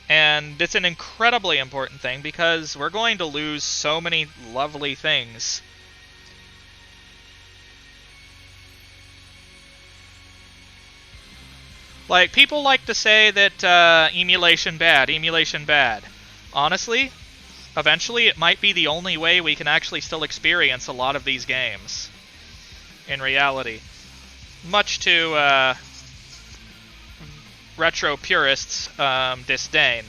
And it's an incredibly important thing because we're going to lose so many lovely things. Like, people like to say that emulation bad, emulation bad. Honestly, eventually it might be the only way we can actually still experience a lot of these games. In reality. Much to retro purists' disdain.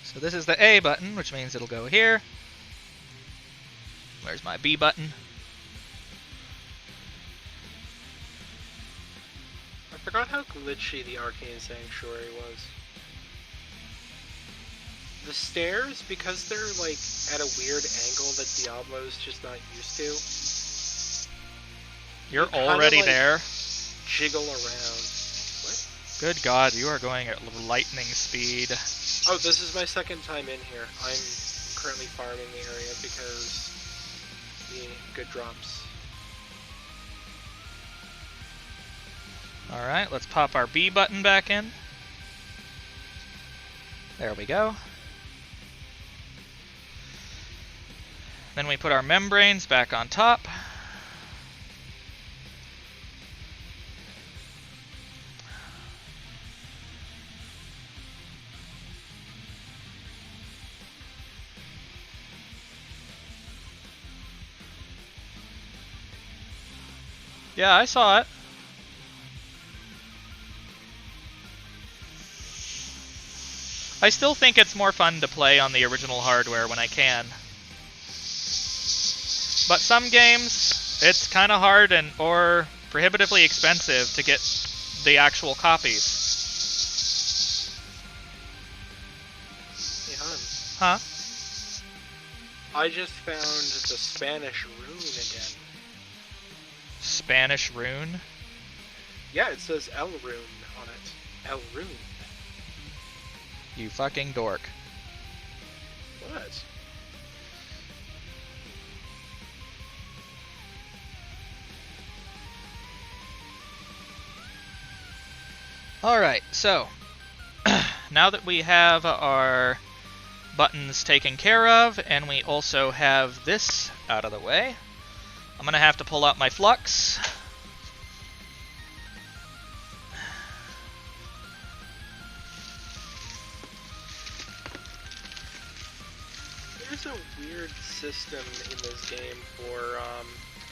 So this is the A button, which means it'll go here. Where's my B button? I forgot how glitchy the Arcane Sanctuary was. The stairs, because they're like at a weird angle that Diablo's just not used to. You're kinda, already like, there? Jiggle around. What? Good God, you are going at lightning speed. Oh, this is my second time in here. I'm currently farming the area because the good drops. Alright, let's pop our B button back in. There we go. Then we put our membranes back on top. Yeah, I saw it. I still think it's more fun to play on the original hardware when I can. But some games, it's kind of hard or prohibitively expensive to get the actual copies. Hey, hon. Huh? I just found the Spanish rune again. Spanish rune? Yeah, it says El Rune on it. El Rune. You fucking dork. What? Alright, so now that we have our buttons taken care of, and we also have this out of the way, I'm gonna have to pull out my flux. There's a weird system in this game for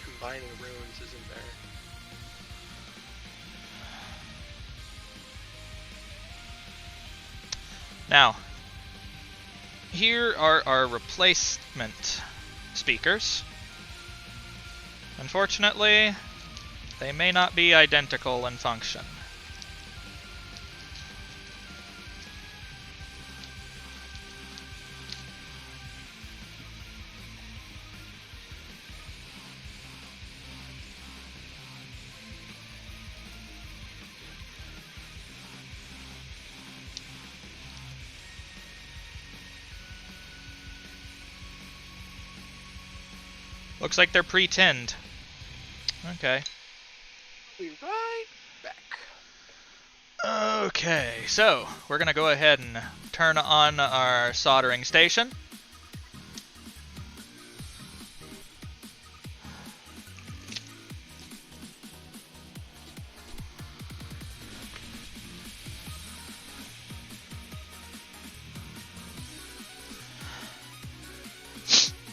combining runes, isn't there? Now, here are our replacement speakers. Unfortunately, they may not be identical in function. Looks like they're pre-tinned. Okay. Be right back. Okay, so we're gonna go ahead and turn on our soldering station.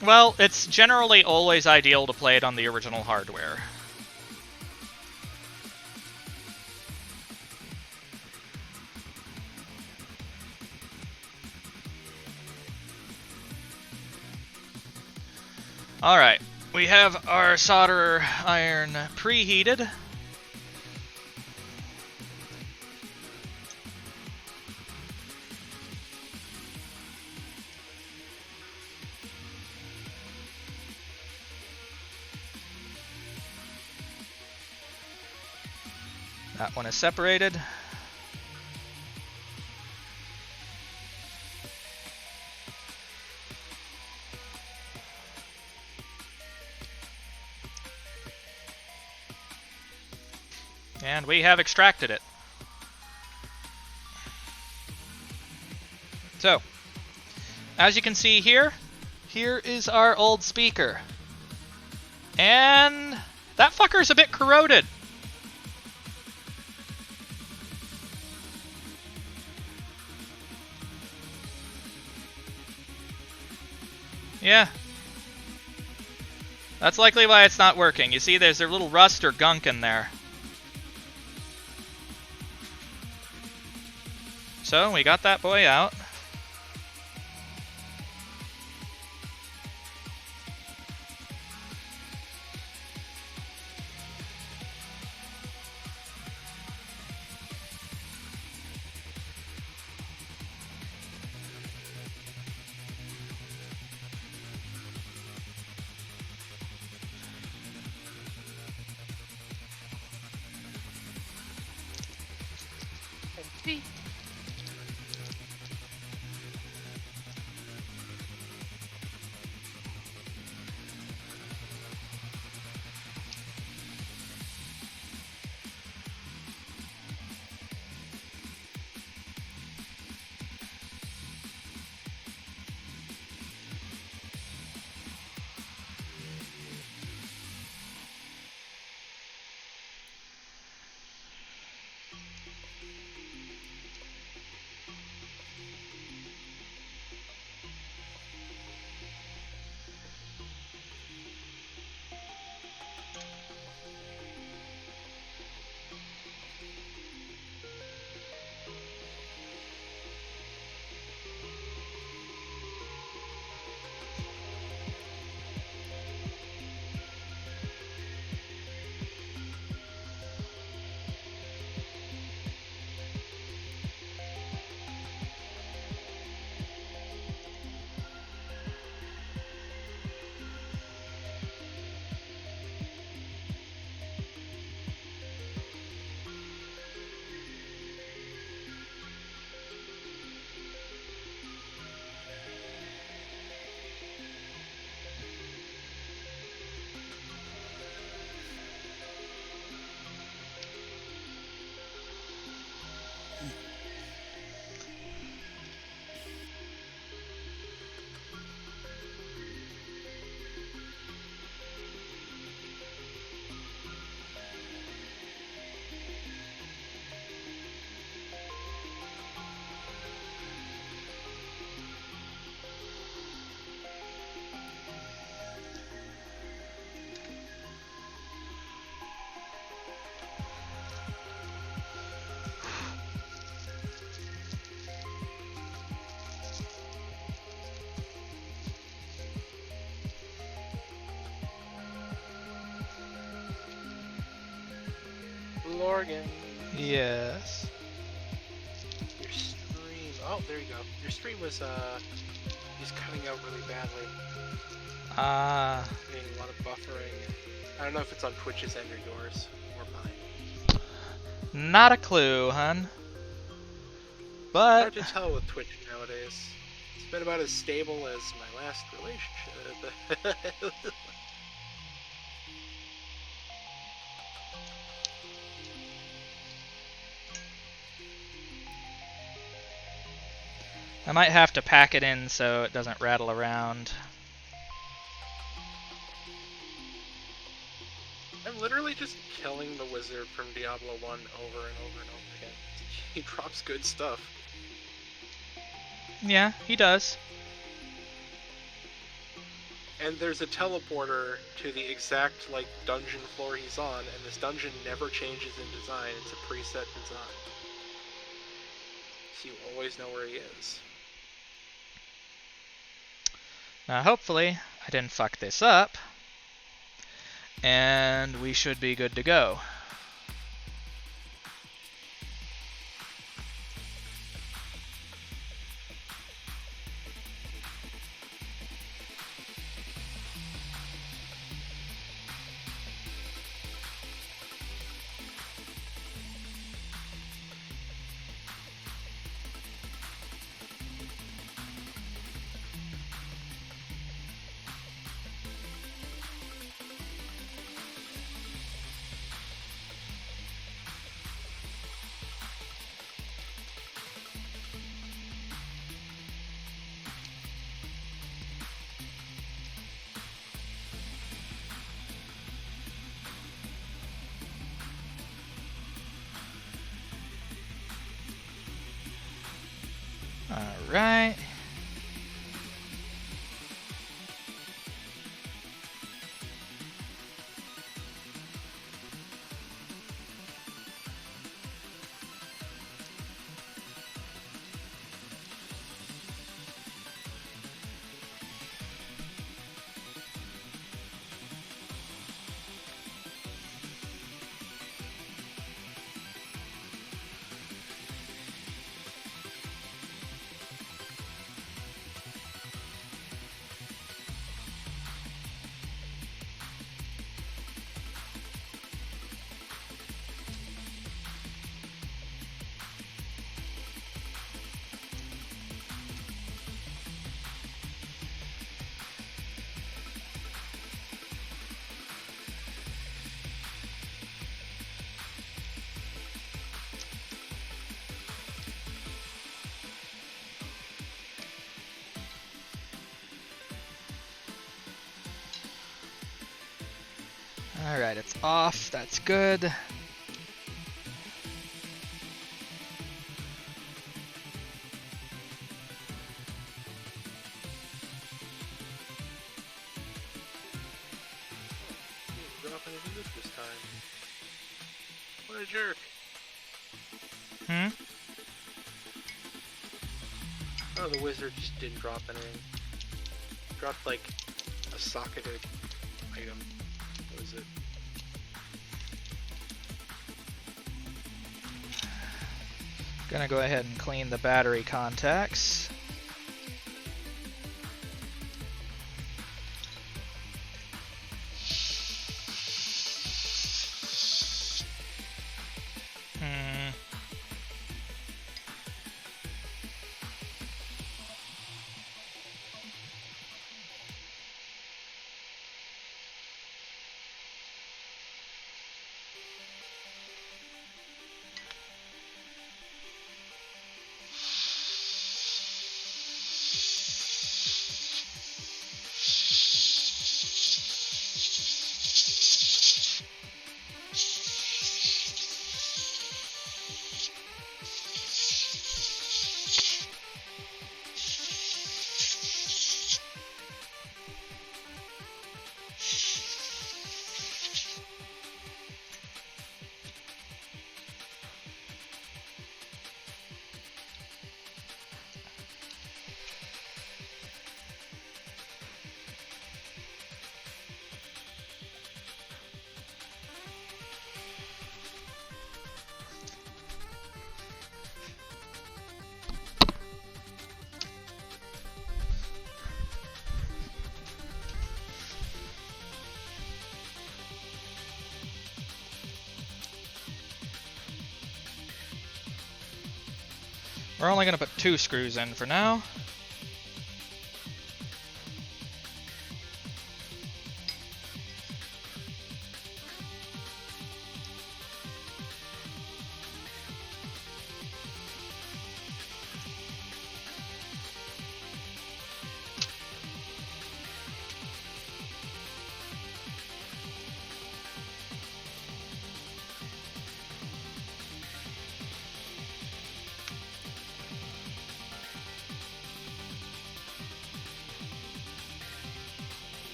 Well, it's generally always ideal to play it on the original hardware. Alright, we have our solder iron preheated. That one is separated. And we have extracted it. So, as you can see here, here is our old speaker. And that fucker's a bit corroded. Yeah. That's likely why it's not working. You see, there's a little rust or gunk in there. So, we got that boy out. Lorgan. Yes. Your stream. Oh, there you go. Your stream was just cutting out really badly. Ah. Getting a lot of buffering. I don't know if it's on Twitch's end or yours or mine. Not a clue, hun. Hard But to tell with Twitch nowadays. It's been about as stable as my last relationship. I might have to pack it in so it doesn't rattle around. I'm literally just killing the wizard from Diablo 1 over and over and over again. He drops good stuff. Yeah, he does. And there's a teleporter to the exact dungeon floor he's on, and this dungeon never changes in design. It's a preset design. So you always know where he is. Now hopefully I didn't fuck this up. And we should be good to go. right. Alright, it's off. That's good. Dropping into this time. What a jerk. Hmm? Oh, the wizard just didn't drop anything. Dropped like a socketed item. What was it? Gonna go ahead and clean the battery contacts. We're only gonna put 2 screws in for now.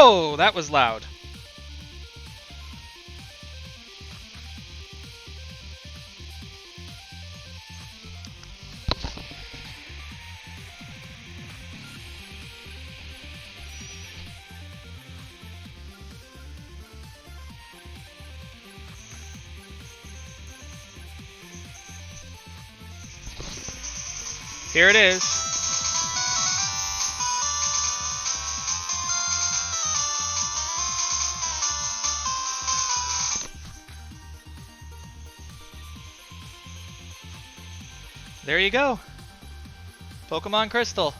Whoa! That was loud. Here it is. There you go. Pokemon Crystal.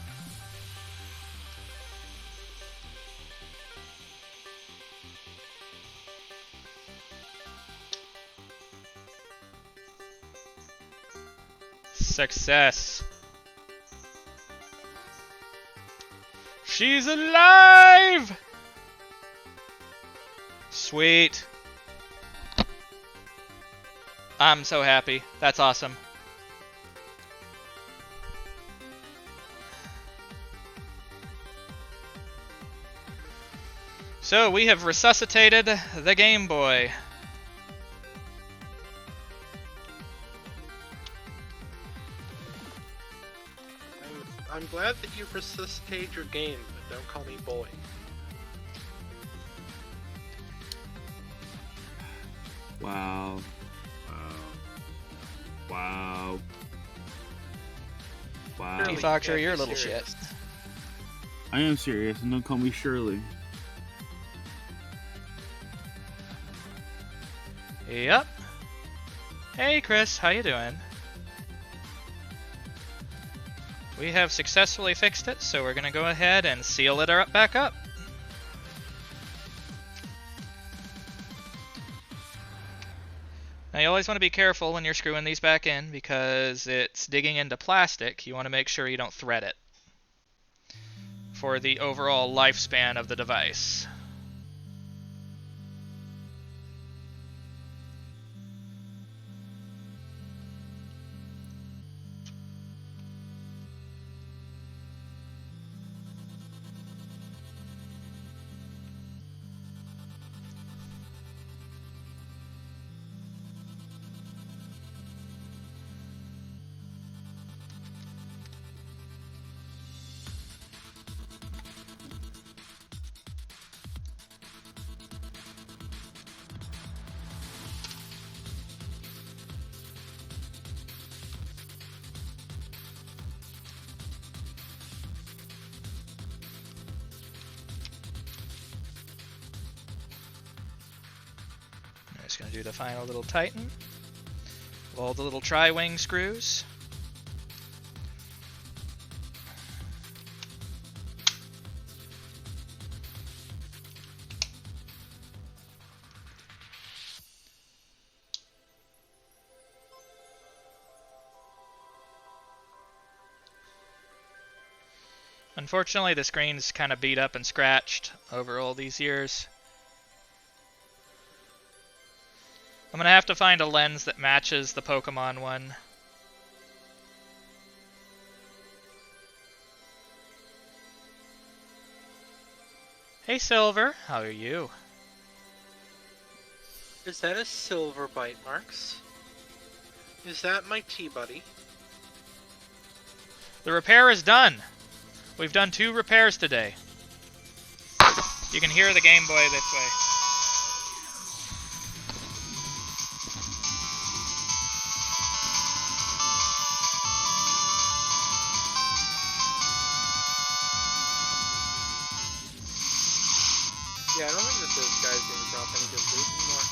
Success. She's alive! Sweet. I'm so happy. That's awesome. So we have resuscitated the Game Boy. I'm glad that you resuscitated your game, but don't call me boy. Wow. Wow. Wow. T Foxer, you're a little shit. I am serious, and don't call me Shirley. Yep. Hey Chris, how you doing? We have successfully fixed it, so we're gonna go ahead and seal it back up. Now you always want to be careful when you're screwing these back in because it's digging into plastic. You want to make sure you don't thread it for the overall lifespan of the device. Just going to do the final little tighten of all the little tri-wing screws. Unfortunately, the screen's kind of beat up and scratched over all these years. I'm going to have to find a lens that matches the Pokemon one. Hey Silver, how are you? Is that a silver bite marks? Is that my tea buddy? The repair is done. We've done 2 repairs today. You can hear the Game Boy this way. Yeah, I don't think that those guys didn't drop any good loot anymore.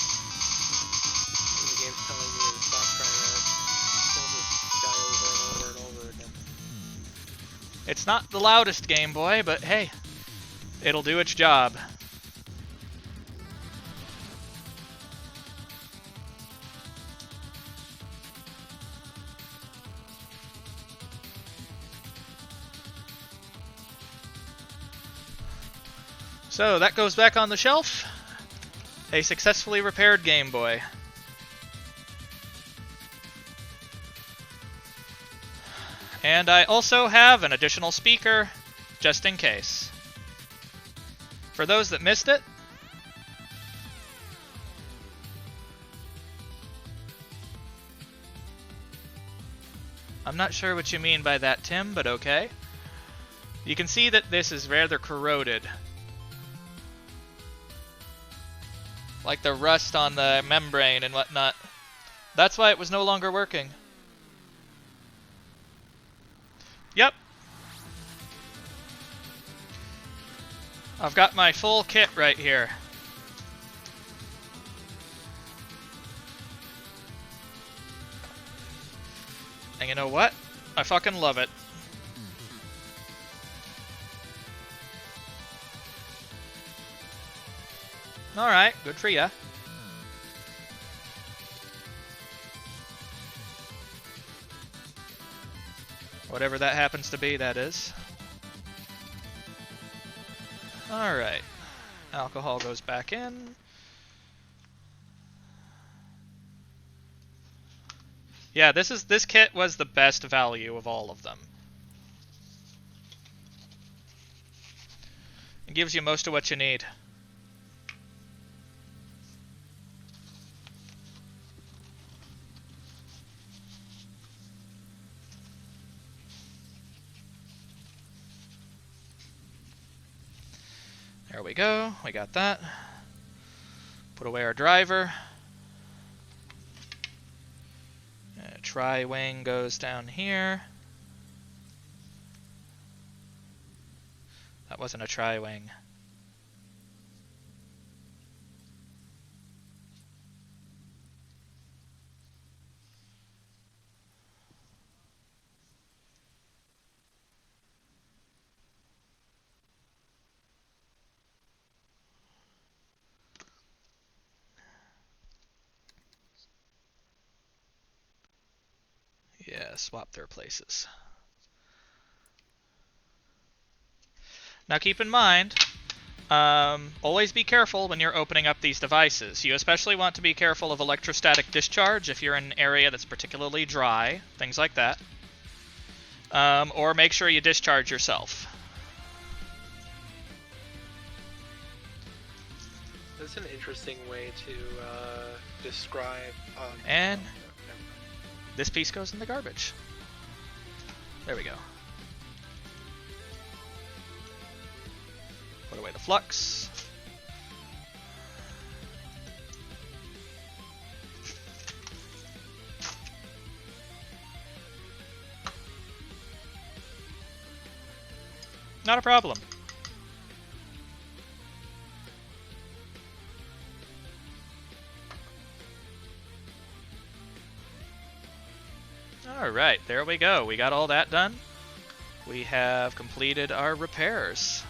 The game's telling me to stop trying to kill this guy over and over and over again. It's not the loudest Game Boy, but hey, it'll do its job. So that goes back on the shelf. A successfully repaired Game Boy. And I also have an additional speaker, just in case. For those that missed it, I'm not sure what you mean by that, Tim, but okay. You can see that this is rather corroded. Like the rust on the membrane and whatnot. That's why it was no longer working. Yep. I've got my full kit right here. And you know what? I fucking love it. Alright, good for ya. Whatever that happens to be, that is. Alright. Alcohol goes back in. Yeah, this kit was the best value of all of them. It gives you most of what you need. There we go, we got that. Put away our driver. Tri-wing goes down here. That wasn't a tri-wing. Yeah, swap their places. Now keep in mind, always be careful when you're opening up these devices. You especially want to be careful of electrostatic discharge if you're in an area that's particularly dry, things like that. Or make sure you discharge yourself. That's an interesting way to describe... And this piece goes in the garbage. There we go. Put away the flux. Not a problem. Alright, there we go. We got all that done. We have completed our repairs.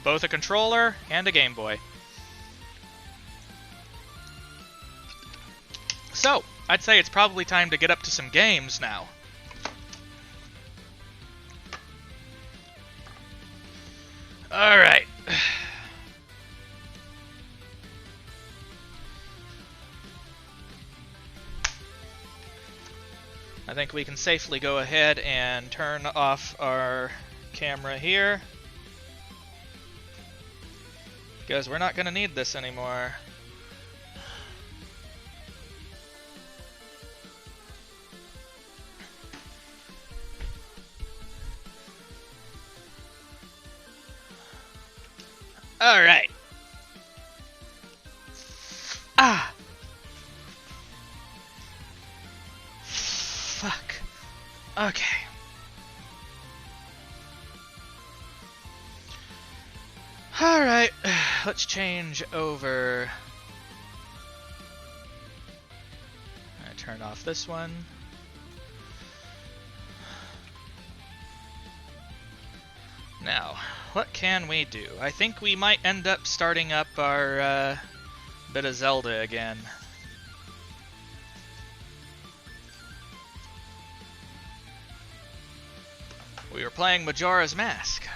Both a controller and a Game Boy. So, I'd say it's probably time to get up to some games now. Alright. I think we can safely go ahead and turn off our camera here, because we're not going to need this anymore. Alright. Ah! Fuck. Okay. Alright, let's change over. I turn off this one. Now, what can we do? I think we might end up starting up our bit of Zelda again. We were playing Majora's Mask.